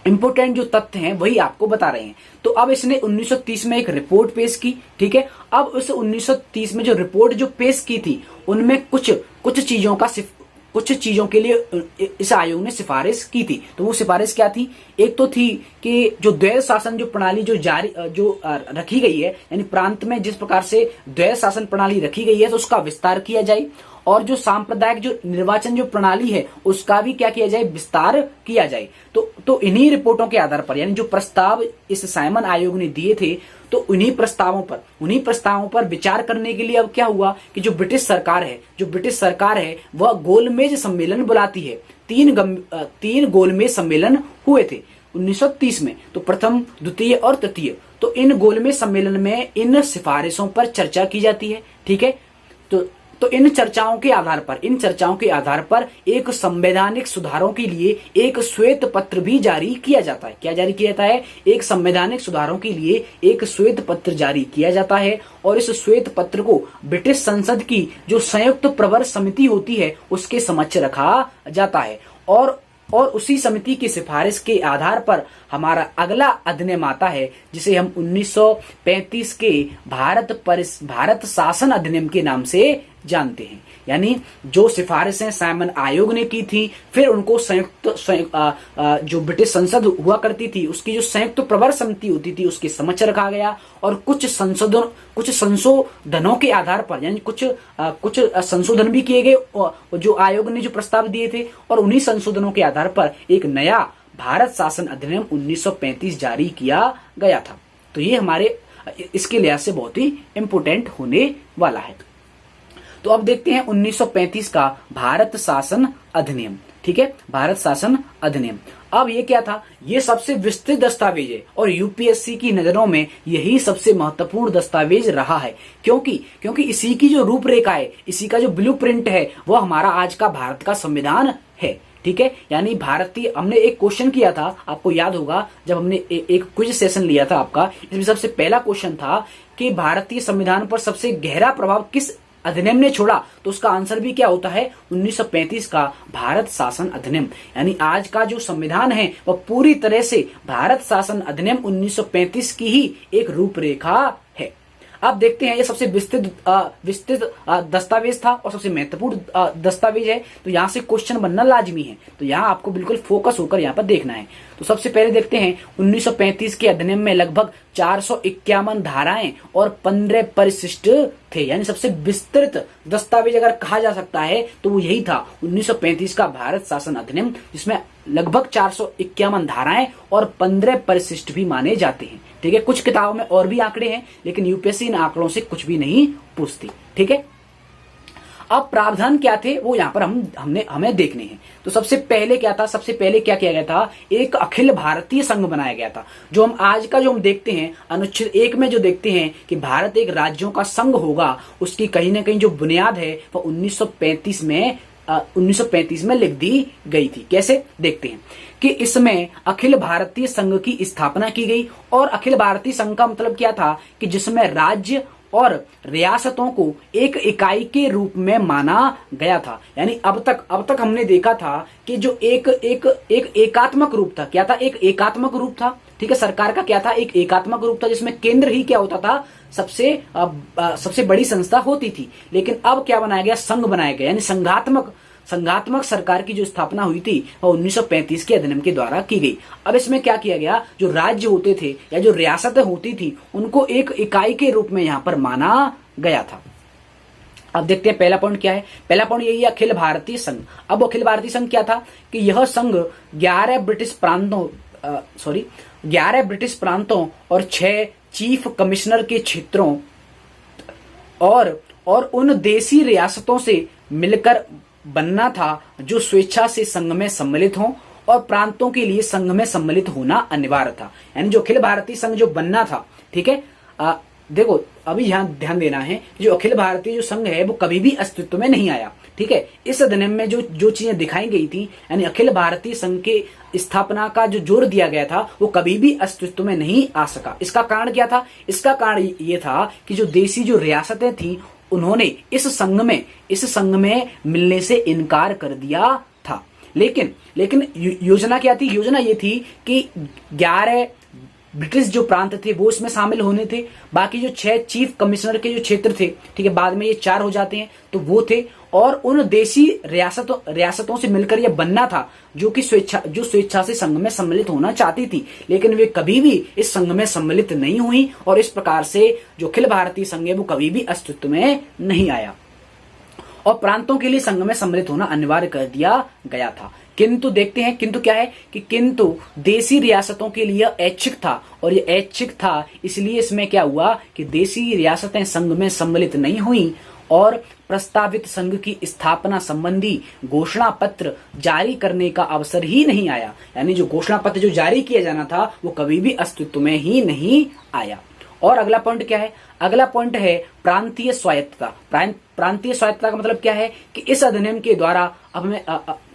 इंपोर्टेंट जो तथ्य हैं वही आपको बता रहे हैं। तो अब इसने 1930 में एक रिपोर्ट पेश की। ठीक है, अब उस 1930 में जो रिपोर्ट जो पेश की थी उनमें कुछ चीजों के लिए इस आयोग ने सिफारिश की थी। तो वो सिफारिश क्या थी? एक तो थी कि जो द्वैध शासन जो प्रणाली जो रखी गई है, यानी प्रांत में जिस प्रकार से द्वैध शासन प्रणाली रखी गई है तो उसका विस्तार किया जाए, और जो सांप्रदायिक जो निर्वाचन जो प्रणाली है उसका भी क्या किया जाए? विस्तार किया जाए। तो इन्हीं रिपोर्टों के आधार पर, यानी जो प्रस्ताव इस साइमन आयोग ने दिए थे, तो उन्हीं प्रस्तावों पर विचार करने के लिए अब क्या हुआ कि जो ब्रिटिश सरकार है वह गोलमेज सम्मेलन बुलाती है। 3 गोलमेज सम्मेलन हुए थे 1930 में, तो प्रथम, द्वितीय और तृतीय। तो इन गोलमेज सम्मेलन में इन सिफारिशों पर चर्चा की जाती है। ठीक है, तो इन चर्चाओं के आधार पर एक संवैधानिक सुधारों के लिए एक श्वेत पत्र भी जारी किया जाता है। क्या जारी किया जाता है? एक संवैधानिक सुधारों के लिए एक श्वेत पत्र जारी किया जाता है, और इस श्वेत पत्र को ब्रिटिश संसद की जो संयुक्त प्रवर समिति होती है उसके समक्ष रखा जाता है, और उसी समिति की सिफारिश के आधार पर हमारा अगला अधिनियम आता है, जिसे हम 1935 के भारत शासन अधिनियम के नाम से जानते हैं। यानी जो सिफारिशें साइमन आयोग ने की थी, फिर उनको जो ब्रिटिश संसद हुआ करती थी उसकी जो संयुक्त प्रवर समिति होती थी उसके समक्ष रखा गया, और कुछ संशोधनों के आधार पर, यानी कुछ संशोधन भी किए गए जो आयोग ने जो प्रस्ताव दिए थे, और उन्हीं संशोधनों के आधार पर एक नया भारत शासन अधिनियम 1935 जारी किया गया था। तो ये हमारे इसके लिहाज से बहुत ही इंपोर्टेंट होने वाला है। तो अब देखते हैं 1935 का भारत शासन अधिनियम। ठीक है, भारत शासन अधिनियम। अब ये क्या था? ये सबसे विस्तृत दस्तावेज है, और यूपीएससी की नजरों में यही सबसे महत्वपूर्ण दस्तावेज रहा है, क्योंकि इसी की जो रूपरेखा है, इसी का जो ब्लूप्रिंट है, वो हमारा आज का भारत का संविधान है। ठीक है, यानी हमने एक क्वेश्चन किया था, आपको याद होगा जब हमने एक क्विज सेशन लिया था आपका, इसमें सबसे पहला क्वेश्चन था कि भारतीय संविधान पर सबसे गहरा प्रभाव किस अधिनियम ने छोड़ा, तो उसका आंसर भी क्या होता है? 1935 का भारत शासन अधिनियम। यानी आज का जो संविधान है वह पूरी तरह से भारत शासन अधिनियम 1935 की ही एक रूपरेखा है। अब देखते हैं, ये सबसे विस्तृत दस्तावेज था और सबसे महत्वपूर्ण दस्तावेज है, तो यहाँ से क्वेश्चन बनना लाजमी है। तो यहाँ आपको बिल्कुल फोकस होकर यहाँ पर देखना है। तो सबसे पहले देखते हैं 1935 के अधिनियम में लगभग 451 धाराएं और 15 परिशिष्ट थे। यानी सबसे विस्तृत दस्तावेज अगर कहा जा सकता है तो वो यही था 1935 का भारत शासन अधिनियम, जिसमें लगभग 451 धाराएं और 15 परिशिष्ट भी माने जाते हैं। ठीक है, कुछ किताबों में और भी आंकड़े हैं, लेकिन यूपीएससी इन आंकड़ों से कुछ भी नहीं पूछती। ठीक है, अब प्रावधान क्या थे वो यहाँ पर हमें देखने हैं। तो सबसे पहले क्या था? सबसे पहले क्या किया गया था? एक अखिल भारतीय संघ बनाया गया था। जो हम आज का जो हम देखते हैं अनुच्छेद 1 में जो देखते हैं कि भारत एक राज्यों का संघ होगा, उसकी कहीं ना कहीं जो बुनियाद है वह 1935 में लिख दी गई थी। कैसे? देखते हैं कि इसमें अखिल भारतीय संघ की स्थापना की गई, और अखिल भारतीय संघ का मतलब क्या था कि जिसमें राज्य और रियासतों को एक इकाई के रूप में माना गया था। यानी अब तक हमने देखा था कि जो एक एकात्मक रूप था। क्या था? एक एकात्मक रूप था। ठीक है, सरकार का क्या था, एक एकात्मक रूप था जिसमें केंद्र ही क्या होता था, सबसे बड़ी संस्था होती थी। लेकिन अब क्या बनाया गया, संघ बनाया गया, यानी संघात्मक सरकार की जो स्थापना हुई थी वो 1935 के अधिनियम के द्वारा की गई। अब इसमें क्या किया गया, जो राज्य होते थे या जो रियासतें होती थी उनको एक इकाई के रूप में यहां पर माना गया था। अब देखते हैं पहला पॉइंट क्या है। पहला पॉइंट यही है, अखिल भारतीय संघ। अब अखिल भारतीय संघ क्या था कि यह संघ 11 ब्रिटिश प्रांतों और 6 चीफ कमिश्नर के क्षेत्रों और उन देशी रियासतों से मिलकर बनना था जो स्वेच्छा से संघ में सम्मिलित हों, और प्रांतों के लिए संघ में सम्मिलित होना अनिवार्य था। यानी जो अखिल भारतीय संघ जो बनना था, ठीक है, देखो अभी यहां ध्यान देना है, जो अखिल भारतीय जो संघ है वो कभी भी अस्तित्व में नहीं आया। ठीक है, इस अधिनियम में जो चीजें दिखाई गई थी, यानी अखिल भारतीय संघ के स्थापना का जो जोर दिया गया था वो कभी भी अस्तित्व में नहीं आ सका। इसका कारण क्या था, इसका कारण ये था कि जो देशी जो रियासतें थी उन्होंने इस संघ में मिलने से इनकार कर दिया था। लेकिन योजना क्या थी, योजना ये थी कि 11 ब्रिटिश जो प्रांत थे वो इसमें शामिल होने थे, बाकी जो 6 चीफ कमिश्नर के जो क्षेत्र थे, ठीक है, बाद में ये 4 हो जाते हैं, तो वो थे, और उन देशी रियासतों से मिलकर यह बनना था जो स्वेच्छा से संघ में सम्मिलित होना चाहती थी, लेकिन वे कभी भी इस संघ में सम्मिलित नहीं हुई, और इस प्रकार से जो अखिल भारतीय संघ है वो कभी भी अस्तित्व में नहीं आया, और प्रांतों के लिए संघ में सम्मिलित होना अनिवार्य कर दिया गया था। किंतु देखते हैं, किंतु क्या है कि किंतु देशी रियासतों के लिए ऐच्छिक था, और ये ऐच्छिक था इसलिए इसमें क्या हुआ कि देशी रियासतें संघ में सम्मिलित नहीं हुई, और प्रस्तावित संघ की स्थापना संबंधी घोषणा पत्र जारी करने का अवसर ही नहीं आया। यानी जो घोषणा पत्र जो जारी किया जाना था वो कभी भी अस्तित्व में ही नहीं आया। और अगला पॉइंट क्या है, अगला पॉइंट है प्रांतीय स्वायत्तता। प्रांतीय स्वायत्तता का मतलब क्या है कि इस अधिनियम के द्वारा, अब मैं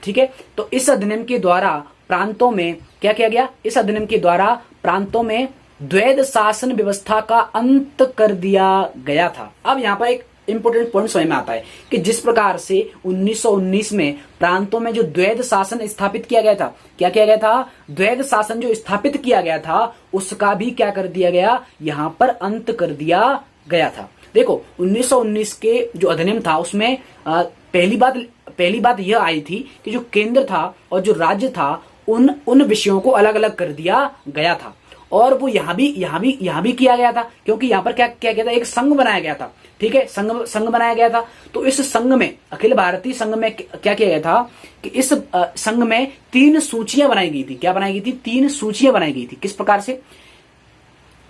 ठीक है, तो इस अधिनियम के द्वारा प्रांतों में क्या किया गया, इस अधिनियम के द्वारा प्रांतों में द्वैध शासन व्यवस्था का अंत कर दिया गया था। अब यहाँ पर एक इंपोर्टेंट पॉइंट समझ में आता है कि जिस प्रकार से 1919 में प्रांतों में जो द्वैध शासन स्थापित किया गया था, क्या किया गया था, द्वैध शासन जो स्थापित किया गया था उसका भी क्या कर दिया गया, यहां पर अंत कर दिया गया था। देखो 1919 के जो अधिनियम था उसमें पहली बात यह आई थी कि जो केंद्र था और जो राज्य था उन विषयों को अलग अलग कर दिया गया था, और वो यहाँ भी किया गया था, क्योंकि यहाँ पर क्या किया गया था, एक संघ बनाया गया था। ठीक है, संघ बनाया गया था। तो इस संघ में, अखिल भारतीय संघ में क्या किया गया था कि इस संघ में 3 सूचियां बनाई गई थी। क्या बनाई गई थी, 3 सूचियां बनाई गई थी। किस प्रकार से,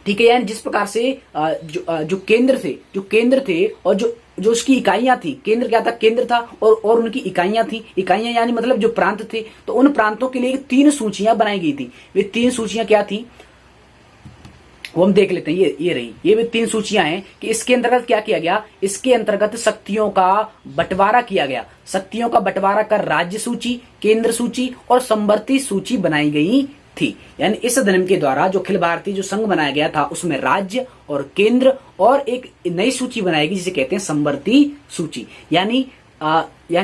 ठीक है, यानी जिस प्रकार से जो केंद्र थे और जो उसकी इकाइयां थी, केंद्र क्या था, केंद्र था और उनकी इकाइयां थी, इकाइयां यानी मतलब जो प्रांत थे, तो उन प्रांतों के लिए 3 सूचियां बनाई गई थी। वे 3 सूचियां क्या थी वो हम देख लेते हैं। ये रही, ये भी 3 सूचियां हैं कि इसके अंतर्गत क्या किया गया, इसके अंतर्गत शक्तियों का बंटवारा किया गया। शक्तियों का बंटवारा कर राज्य सूची, केंद्र सूची और संवर्ती सूची बनाई गई थी। यानी इस अधिनियम के द्वारा जो अखिल भारतीय जो संघ बनाया गया था उसमें राज्य और केंद्र और एक नई सूची बनाई गई जिसे कहते हैं संवर्ती सूची। यानी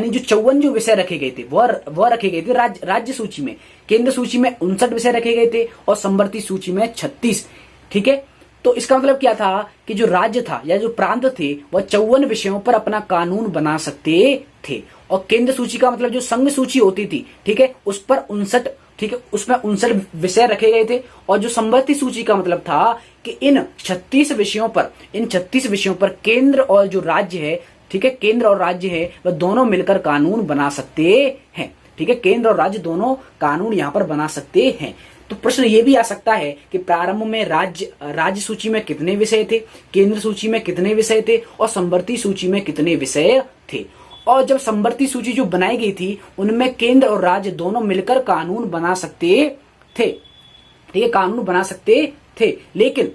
जो 54 जो विषय रखे गए थे वह रखे गए थे राज्य सूची में, केंद्र सूची में 59 विषय रखे गए थे और संवर्ती सूची में 36। ठीक है, तो इसका मतलब क्या था कि जो राज्य था या जो प्रांत थे वह 54 विषयों पर अपना कानून बना सकते थे, और केंद्र सूची का मतलब जो संघ सूची होती थी, ठीक है, उस पर 59, ठीक है, उसमें 59 विषय रखे गए थे, और जो संवर्ती सूची का मतलब था कि इन 36 विषयों पर केंद्र और जो राज्य है, ठीक है, केंद्र और राज्य है वह दोनों मिलकर कानून बना सकते हैं। ठीक है, केंद्र और राज्य दोनों कानून यहां पर बना सकते हैं। तो प्रश्न ये भी आ सकता है कि प्रारंभ में राज्य सूची में कितने विषय थे, केंद्र सूची में कितने विषय थे और संवर्ती सूची में कितने विषय थे। और जब संवर्ती सूची जो बनाई गई थी उनमें केंद्र और राज्य दोनों मिलकर कानून बना सकते थे। ठीक है, कानून बना सकते थे, लेकिन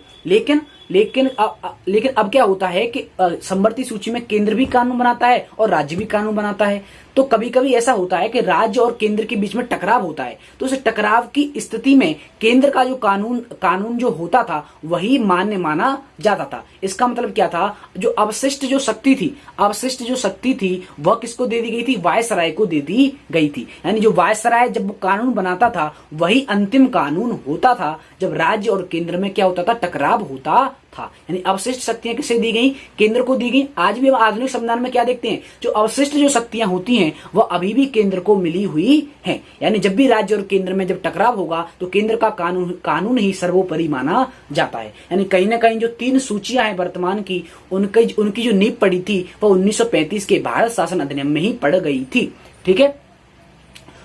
अब क्या होता है कि संवर्ती सूची में केंद्र भी कानून बनाता है और राज्य भी कानून बनाता है। तो कभी कभी ऐसा होता है कि राज्य और केंद्र के बीच में टकराव होता है, तो उस टकराव की स्थिति में केंद्र का जो कानून जो होता था वही मान्य माना जाता था। इसका मतलब क्या था, जो अवशिष्ट जो शक्ति थी वह किसको दे दी गई थी, वायसराय को दे दी गई थी। यानी जो वायसराय जब वो कानून बनाता था वही अंतिम कानून होता था जब राज्य और केंद्र में क्या होता था, टकराव होता था। यानी अवशिष्ट शक्तियां किसे दी गई, केंद्र को दी गई। आज भी हम आधुनिक संविधान में क्या देखते हैं, जो अवशिष्ट जो शक्तियां होती हैं वह अभी भी केंद्र को मिली हुई हैं। यानी जब भी राज्य और केंद्र में जब टकराव होगा तो केंद्र का कानून ही सर्वोपरि माना जाता है। यानी कहीं ना कहीं जो 3 सूचियां हैं वर्तमान की, उनकी जो नींव पड़ी थी वह 1935 के भारत शासन अधिनियम में ही पड़ गई थी। ठीक है,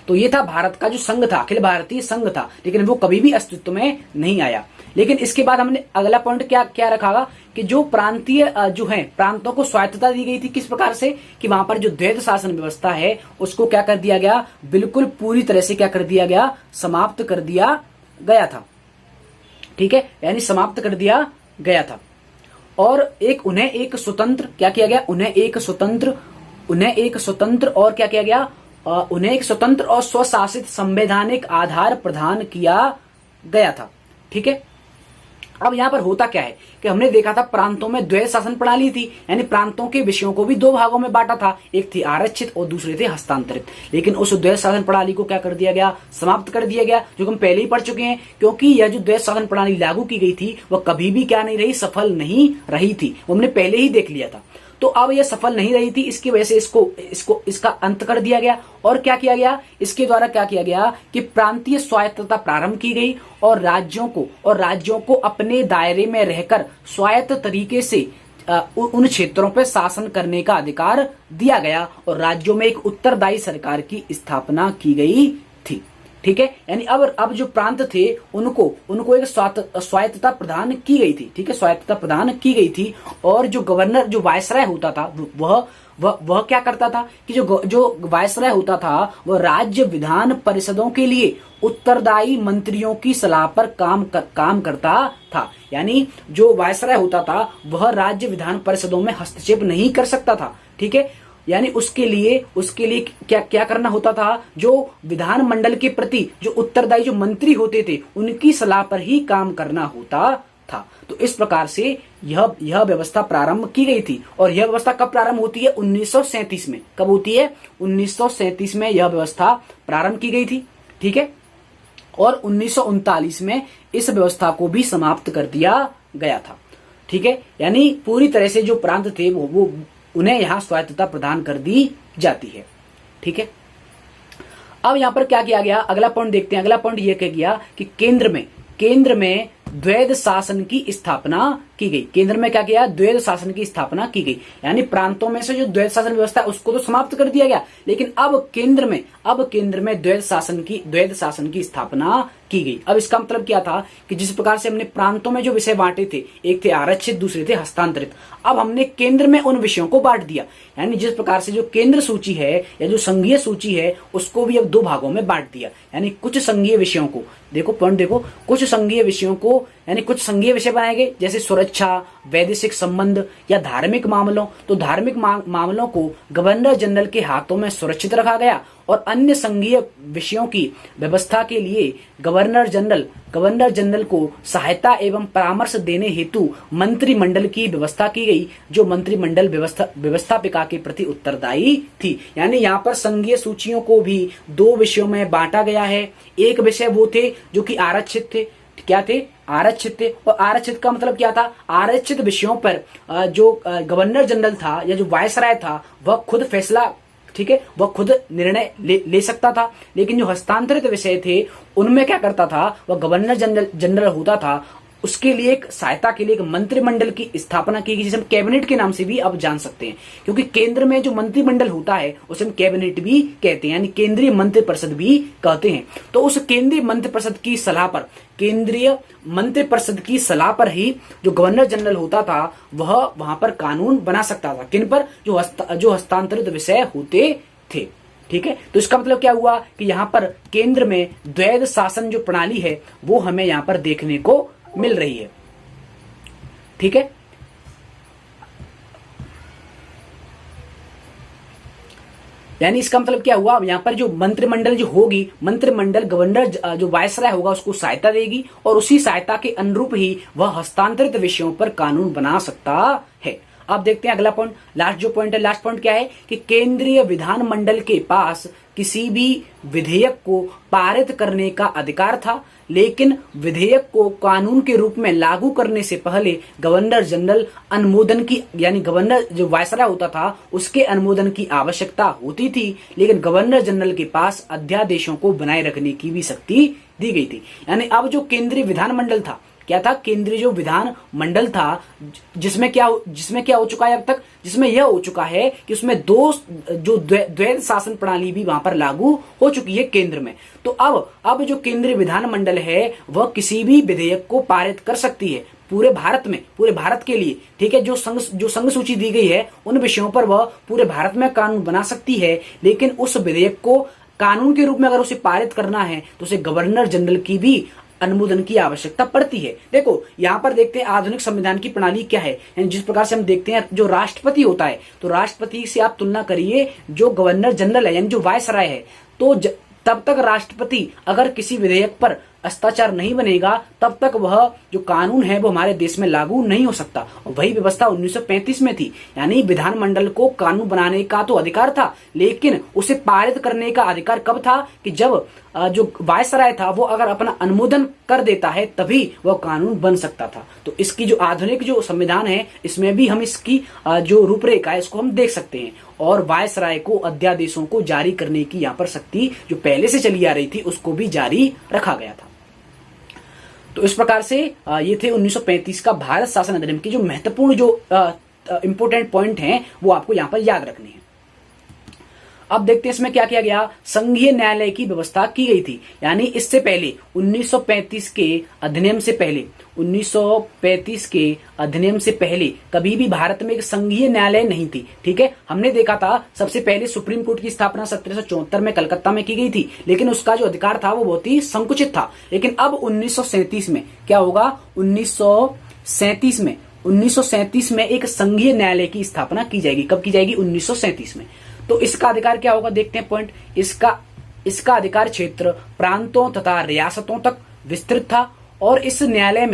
तो ये था भारत का जो संघ था, अखिल भारतीय संघ था, लेकिन वो कभी भी अस्तित्व में नहीं आया। लेकिन इसके बाद हमने अगला पॉइंट क्या रखा कि जो प्रांतीय जो है प्रांतों को स्वायत्तता दी गई थी, किस प्रकार से कि वहां पर जो द्वैध शासन व्यवस्था है उसको क्या कर दिया गया, बिल्कुल पूरी तरह से क्या कर दिया गया, समाप्त कर दिया गया था। ठीक है, यानी समाप्त कर दिया गया था। और उन्हें एक स्वतंत्र क्या किया गया, उन्हें एक स्वतंत्र और क्या किया गया, उन्हें एक स्वतंत्र और स्वशासित संवैधानिक आधार प्रदान किया गया था। ठीक है, अब यहां पर होता क्या है कि हमने देखा था प्रांतों में द्वैध शासन प्रणाली थी, यानी प्रांतों के विषयों को भी 2 भागों में बांटा था, एक थी आरक्षित और दूसरे थे हस्तांतरित। लेकिन उस द्वैध शासन प्रणाली को क्या कर दिया गया, समाप्त कर दिया गया, जो हम पहले ही पढ़ चुके हैं। क्योंकि यह जो द्वैध शासन प्रणाली लागू की गई थी वह कभी भी क्या नहीं रही, सफल नहीं रही थी, वो हमने पहले ही देख लिया था। तो अब यह सफल नहीं रही थी, इसकी वजह से इसका अंत कर दिया गया। और क्या किया गया, इसके द्वारा क्या किया गया कि प्रांतीय स्वायत्तता प्रारंभ की गई और राज्यों को अपने दायरे में रहकर स्वायत्त तरीके से उन क्षेत्रों पर शासन करने का अधिकार दिया गया और राज्यों में एक उत्तरदायी सरकार की स्थापना की गई थी। ठीक है, यानी अब जो प्रांत थे उनको एक स्वायत्तता प्रदान की गई थी। ठीक है, स्वायत्तता प्रदान की गई थी। और जो गवर्नर जो वायसराय होता था वह क्या करता था कि जो वायसराय होता था वह राज्य विधान परिषदों के लिए उत्तरदायी मंत्रियों की सलाह पर काम करता था। यानी जो वायसराय होता था वह राज्य विधान परिषदों में हस्तक्षेप नहीं कर सकता था। ठीक है, यानी उसके लिए क्या करना होता था, जो विधान मंडल के प्रति जो उत्तरदायी जो मंत्री होते थे उनकी सलाह पर ही काम करना होता था। तो इस प्रकार से यह व्यवस्था प्रारंभ की गई थी। और यह व्यवस्था कब प्रारंभ होती है, 1937 में। कब होती है, 1937 में यह व्यवस्था प्रारंभ की गई थी। ठीक है, और 1939 में इस व्यवस्था को भी समाप्त कर दिया गया था। ठीक है, यानी पूरी तरह से जो प्रांत थे वो उन्हें यहां स्वायत्तता प्रदान कर दी जाती है। ठीक है, अब यहां पर क्या किया गया, अगला पॉइंट देखते हैं। अगला पॉइंट यह कह गया कि केंद्र में द्वैध शासन की स्थापना की गई। केंद्र में क्या किया, द्वैध शासन की स्थापना की गई। यानी प्रांतों में से जो द्वैध शासन व्यवस्था है उसको तो समाप्त कर दिया गया, लेकिन अब केंद्र में द्वैध शासन की स्थापना की गई। अब इसका मतलब क्या था कि जिस प्रकार से हमने प्रांतों में जो विषय बांटे थे, एक थे आरक्षित, दूसरे थे हस्तांतरित, अब हमने केंद्र में उन विषयों को बांट दिया। यानी जिस प्रकार से जो केंद्र सूची है या जो संघीय सूची है उसको भी अब 2 भागों में बांट दिया। यानी कुछ संघीय विषयों को कुछ संघीय विषयों को यानी कुछ संघीय विषय बनाए गए, जैसे सुरक्षा, वैदेशिक संबंध या धार्मिक मामलों। तो धार्मिक मामलों को गवर्नर जनरल के हाथों में सुरक्षित रखा गया और अन्य संघीय विषयों की व्यवस्था के लिए गवर्नर जनरल को सहायता एवं परामर्श देने हेतु मंत्रिमंडल की व्यवस्था की गई, जो मंत्रिमंडल व्यवस्थापिका के प्रति उत्तरदायी थी। यानी यहाँ पर संघीय सूचियों को भी 2 विषयों में बांटा गया है। एक विषय वो थे जो कि आरक्षित थे, क्या थे, आरक्षित थे। और आरक्षित का मतलब क्या था, आरक्षित विषयों पर जो गवर्नर जनरल था या जो वायसराय था वह खुद फैसला, ठीक है, वह खुद निर्णय ले सकता था। लेकिन जो हस्तांतरित विषय थे उनमें क्या करता था, वह गवर्नर जनरल होता था, उसके लिए एक सहायता के लिए एक मंत्रिमंडल की स्थापना की गई, जिसे हम कैबिनेट के नाम से भी अब जान सकते हैं। क्योंकि केंद्र में जो मंत्रिमंडल होता है उसे हम कैबिनेट भी कहते हैं, यानी केंद्रीय मंत्रिपरिषद भी कहते हैं। तो उस केंद्रीय मंत्रिपरिषद की सलाह पर ही जो गवर्नर जनरल होता था वह वहां पर कानून बना सकता था। किन पर, जो हस्तांतरित विषय होते थे। ठीक है, तो इसका मतलब क्या हुआ कि यहां पर केंद्र में द्वैध शासन जो प्रणाली है वो हमें यहां पर देखने को मिल रही है। ठीक है, यानी इसका मतलब क्या हुआ, यहाँ पर जो मंत्रिमंडल जो होगी, मंत्रिमंडल गवर्नर जो वायसराय होगा उसको सहायता देगी और उसी सहायता के अनुरूप ही वह हस्तांतरित विषयों पर कानून बना सकता है। अब देखते हैं अगला पॉइंट, लास्ट जो पॉइंट है, लास्ट पॉइंट क्या है कि केंद्रीय विधानमंडल के पास किसी भी विधेयक को पारित करने का अधिकार था, लेकिन विधेयक को कानून के रूप में लागू करने से पहले गवर्नर जनरल अनुमोदन की, यानी गवर्नर जो वायसराय होता था उसके अनुमोदन की आवश्यकता होती थी, लेकिन गवर्नर जनरल के पास अध्यादेशों को बनाए रखने की भी शक्ति दी गई थी। यानी अब जो केंद्रीय विधानमंडल था, क्या था, केंद्रीय जो विधान मंडल था, जिसमें क्या हो चुका है अब तक, जिसमें यह हो चुका है कि उसमें दो जो द्वैध शासन प्रणाली भी वहां पर लागू हो चुकी है केंद्र में। तो अब जो केंद्रीय विधानमंडल है वह किसी भी विधेयक को पारित कर सकती है पूरे भारत में, पूरे भारत के लिए, ठीक है। जो संघ सूची दी गई है उन विषयों पर वह पूरे भारत में कानून बना सकती है, लेकिन उस विधेयक को कानून के रूप में अगर उसे पारित करना है तो उसे गवर्नर जनरल की भी अनुमोदन की आवश्यकता पड़ती है। देखो यहाँ पर देखते हैं आधुनिक संविधान की प्रणाली क्या है, यानी जिस प्रकार से हम देखते हैं जो राष्ट्रपति होता है, तो राष्ट्रपति से आप तुलना करिए जो गवर्नर जनरल है यानी जो वायसराय है, तो तब तक राष्ट्रपति अगर किसी विधेयक पर हस्ताक्षर नहीं बनेगा तब तक वह जो कानून है वो हमारे देश में लागू नहीं हो सकता। और वही व्यवस्था 1935 में थी, यानी विधानमंडल को कानून बनाने का तो अधिकार था, लेकिन उसे पारित करने का अधिकार कब था कि जब जो वायसराय था वो अगर अपना अनुमोदन कर देता है तभी वह कानून बन सकता था। तो इसकी जो आधुनिक जो संविधान है इसमें भी हम इसकी जो रूपरेखा है इसको हम देख सकते हैं, और वायसराय को अध्यादेशों को जारी करने की यहाँ पर शक्ति जो पहले से चली आ रही थी उसको भी जारी रखा गया था। तो इस प्रकार से ये थे 1935 का भारत शासन अधिनियम की जो महत्वपूर्ण जो इंपोर्टेंट पॉइंट हैं वो आपको यहाँ पर याद रखने हैं। अब देखते हैं इसमें क्या किया गया, संघीय न्यायालय की व्यवस्था की गई थी, यानी इससे पहले 1935 के अधिनियम से पहले 1935 के अधिनियम से पहले कभी भी भारत में एक संघीय न्यायालय नहीं थी, ठीक है। हमने देखा था सबसे पहले सुप्रीम कोर्ट की स्थापना 1774 में कलकत्ता में की गई थी, लेकिन उसका जो अधिकार था वो बहुत ही संकुचित था। लेकिन अब 1937 में क्या होगा, 1937 में एक संघीय न्यायालय की स्थापना की जाएगी। कब की जाएगी, 1937 में। तो इसका अधिकार क्या होगा, देखते हैं पॉइंट। इसका अधिकार क्षेत्र प्रांतों तथा रियासतों तक विस्तृत था, और इस न्यायालय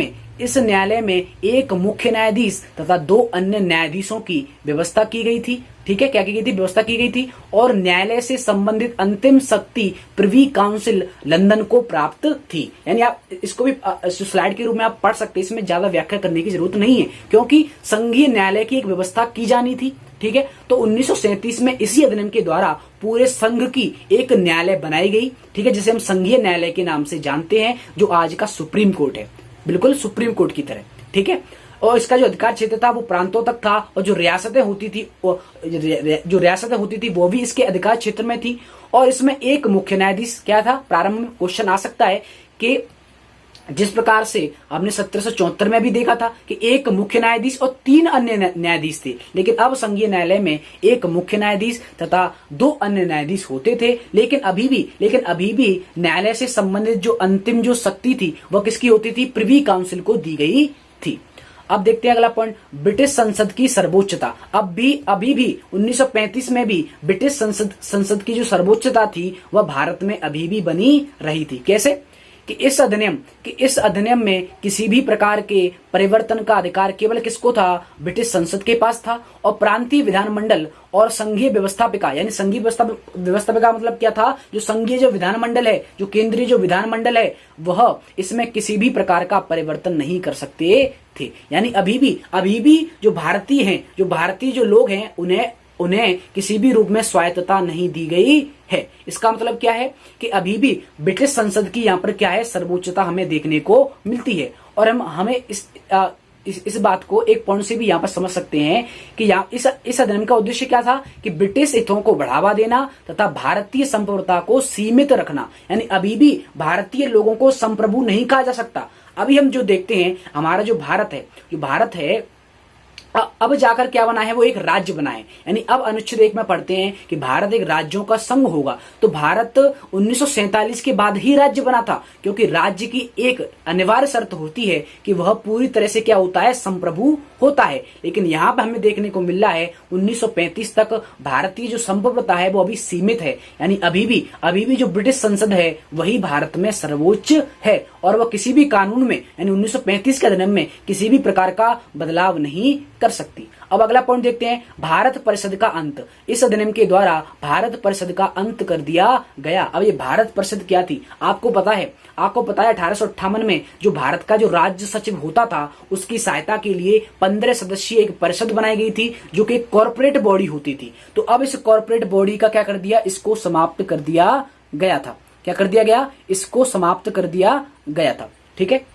में एक मुख्य न्यायाधीश तथा 2 अन्य न्यायाधीशों की व्यवस्था की गई थी, ठीक है। क्या की गई थी, व्यवस्था की गई थी। और न्यायालय से संबंधित अंतिम शक्ति प्रिवी काउंसिल लंदन को प्राप्त थी। यानी आप इसको भी स्लाइड के रूप में आप पढ़ सकते हैं, इसमें ज्यादा व्याख्या करने की जरूरत नहीं है क्योंकि संघीय न्यायालय की एक व्यवस्था की जानी थी, ठीक है। तो 1937 में इसी अधिनियम के द्वारा पूरे संघ की एक न्यायालय बनाई गई, ठीक है, जिसे हम संघीय न्यायालय के नाम से जानते हैं, जो आज का सुप्रीम कोर्ट है, बिल्कुल सुप्रीम कोर्ट की तरह, ठीक है। और इसका जो अधिकार क्षेत्र था वो प्रांतों तक था, और जो रियासतें होती थी वो भी इसके अधिकार क्षेत्र में थी। और इसमें एक मुख्य न्यायाधीश क्या था, प्रारंभ में क्वेश्चन आ सकता है कि जिस प्रकार से हमने 1774 में भी देखा था कि एक मुख्य न्यायाधीश और 3 अन्य न्यायाधीश थे, लेकिन अब संघीय न्यायालय में एक मुख्य न्यायाधीश तथा 2 अन्य न्यायाधीश होते थे। लेकिन अभी भी न्यायालय से संबंधित जो अंतिम जो शक्ति थी वह किसकी होती थी, प्रिवी काउंसिल को दी गई थी। अब देखते हैं अगला पॉइंट, ब्रिटिश संसद की सर्वोच्चता। अभी भी 1935 में भी ब्रिटिश संसद की जो सर्वोच्चता थी वह भारत में अभी भी बनी रही थी। कैसे कि इस अधिनियम में किसी भी प्रकार के परिवर्तन का अधिकार केवल किसको था, ब्रिटिश संसद के पास था। और प्रांतीय विधानमंडल और संघीय व्यवस्थापिका, यानी संघीय व्यवस्थापिका मतलब क्या था, जो संघीय जो विधानमंडल है, जो केंद्रीय जो विधानमंडल है, वह इसमें किसी भी प्रकार का परिवर्तन नहीं कर सकते थे। यानी अभी भी जो भारतीय जो लोग हैं उन्हें किसी भी रूप में स्वायत्तता नहीं दी गई है। इसका मतलब क्या है कि अभी भी ब्रिटिश संसद की यहाँ पर क्या है, सर्वोच्चता हमें देखने को मिलती है। और हमें इस बात को एक पॉइंट से भी यहाँ पर समझ सकते हैं कि यहाँ इस अधिनियम का उद्देश्य क्या था कि ब्रिटिश हितों को बढ़ावा देना तथा भारतीय संप्रभुता को सीमित रखना। यानी अभी भी भारतीय लोगों को संप्रभु नहीं कहा जा सकता। अभी हम जो देखते हैं, हमारा जो भारत है अब जाकर क्या बना है, वो एक राज्य बना है। यानी अब अनुच्छेद 1 में पढ़ते हैं कि भारत एक राज्यों का संघ होगा। तो भारत 1947 के बाद ही राज्य बना था, क्योंकि राज्य की एक अनिवार्य शर्त होती है कि वह पूरी तरह से क्या होता है, संप्रभु होता है। लेकिन यहाँ पे हमें देखने को मिल रहा है 1935 तक भारतीय जो संप्रभुता है वो अभी सीमित है, यानी अभी भी जो ब्रिटिश संसद है वही भारत में सर्वोच्च है और वह किसी भी कानून में यानी 1935 के अधिनियम में किसी भी प्रकार का बदलाव नहीं कर सकती। अब अगला पॉइंट देखते हैं, भारत परिषद का अंत। इस अधिनियम के द्वारा भारत परिषद का अंत कर दिया गया। अब ये भारत परिषद क्या थी आपको पता है 1858 में जो भारत का जो राज्य सचिव होता था उसकी सहायता के लिए 15 सदस्यीय एक परिषद बनाई गई थी जो कि कॉर्पोरेट बॉडी होती थी। तो अब इस कॉर्पोरेट बॉडी का क्या कर दिया, इसको समाप्त कर दिया गया था। क्या कर दिया गया, इसको समाप्त कर दिया गया था। ठीक है,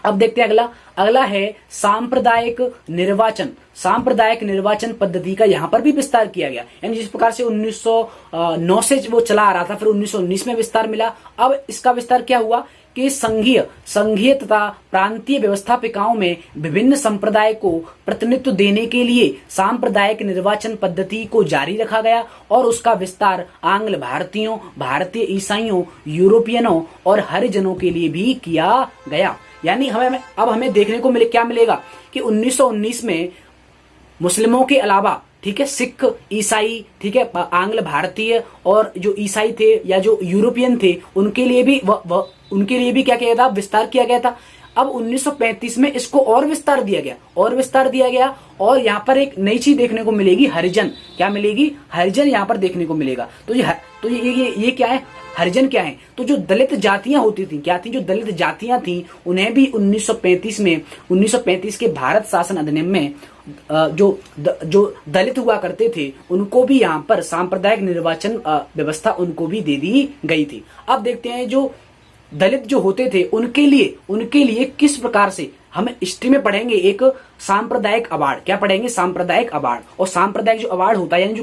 अब देखते हैं अगला है सांप्रदायिक निर्वाचन। सांप्रदायिक निर्वाचन पद्धति का यहां पर भी विस्तार किया गया, यानी जिस प्रकार से 1909 से वो चला आ रहा था, फिर 1919 में विस्तार मिला। अब इसका विस्तार क्या हुआ कि संघीय तथा प्रांतीय व्यवस्थापिकाओं में विभिन्न संप्रदाय को प्रतिनिधित्व देने के लिए सांप्रदायिक निर्वाचन पद्धति को जारी रखा गया और उसका विस्तार आंग्ल भारतीयों, भारतीय ईसाइयों, यूरोपियनों और हरिजनों के लिए भी किया गया। यानी हमें देखने को क्या मिलेगा कि 1919 में मुस्लिमों के अलावा, ठीक है, सिख, ईसाई, ठीक है, आंग्ल भारतीय और जो ईसाई थे या जो यूरोपियन थे उनके लिए भी क्या किया था, विस्तार किया गया था। अब 1935 में इसको और विस्तार दिया गया और यहाँ पर एक नई चीज देखने को मिलेगी, हरिजन। क्या मिलेगी, हरिजन यहाँ पर देखने को मिलेगा। तो ये क्या है, हरिजन क्या है, तो जो दलित जातियां होती थी, क्या थी, जो दलित जातियां थी उन्हें भी 1935 के भारत शासन अधिनियम में जो दलित हुआ करते थे उनको भी यहाँ पर सांप्रदायिक निर्वाचन व्यवस्था उनको भी दे दी गई थी। अब देखते हैं जो दलित जो होते थे उनके लिए किस प्रकार से हम हिस्ट्री में पढ़ेंगे एक सांप्रदायिक अवार्ड। क्या पढ़ेंगे, सांप्रदायिक अवार्ड। और सांप्रदायिक जो अवार्ड होता है यानी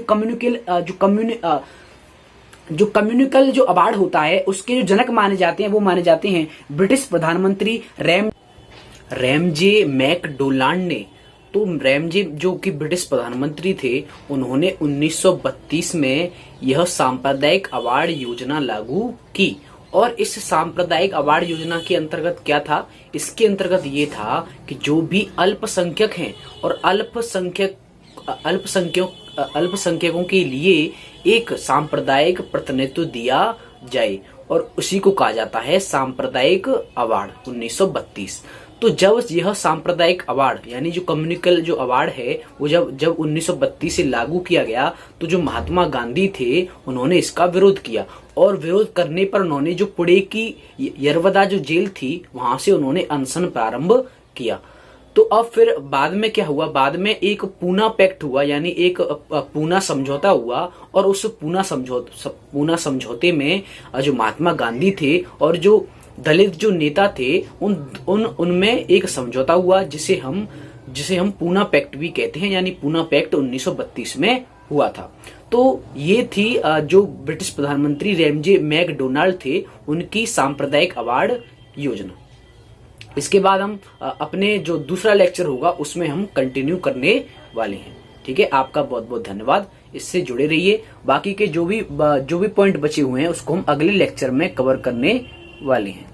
जो कम्युनिकल जो अवार्ड होता है उसके जो जनक माने जाते हैं वो माने जाते हैं ब्रिटिश प्रधानमंत्री रैमजे मैकडोनाल्ड ने। तो रैमजे जो कि ब्रिटिश प्रधानमंत्री थे उन्होंने 1932 में यह सांप्रदायिक अवार्ड योजना लागू की। और इस सांप्रदायिक अवार्ड योजना के अंतर्गत क्या था, इसके अंतर्गत ये था कि जो भी अल्पसंख्यक हैं और अल्पसंख्यकों के लिए एक सांप्रदायिक प्रतिनिधित्व दिया जाए और उसी को कहा जाता है सांप्रदायिक अवार्ड 1932। तो जब यह सांप्रदायिक अवार्ड यानी जो कम्युनिकल जो अवार्ड है वो जब 1932 से लागू किया गया तो जो महात्मा गांधी थे उन्होंने इसका विरोध किया और विरोध करने पर उन्होंने जो पुणे की यरवदा जो जेल थी वहां से उन्होंने अनशन प्रारंभ किया। तो अब फिर बाद में क्या हुआ, बाद में एक पूना पैक्ट हुआ यानी एक पूना समझौता हुआ और उस पूना समझौते में जो महात्मा गांधी थे और जो दलित जो नेता थे उनमें एक समझौता हुआ जिसे हम पूना पैक्ट भी कहते हैं, यानी पूना पैक्ट 1932 में हुआ था। तो ये थी जो ब्रिटिश प्रधानमंत्री रैमजे मैकडोनाल्ड थे उनकी सांप्रदायिक अवार्ड योजना। इसके बाद हम अपने जो दूसरा लेक्चर होगा उसमें हम कंटिन्यू करने वाले हैं। ठीक है, आपका बहुत बहुत धन्यवाद, इससे जुड़े रहिए। बाकी के जो भी पॉइंट बचे हुए हैं उसको हम अगले लेक्चर में कवर करने वाले हैं।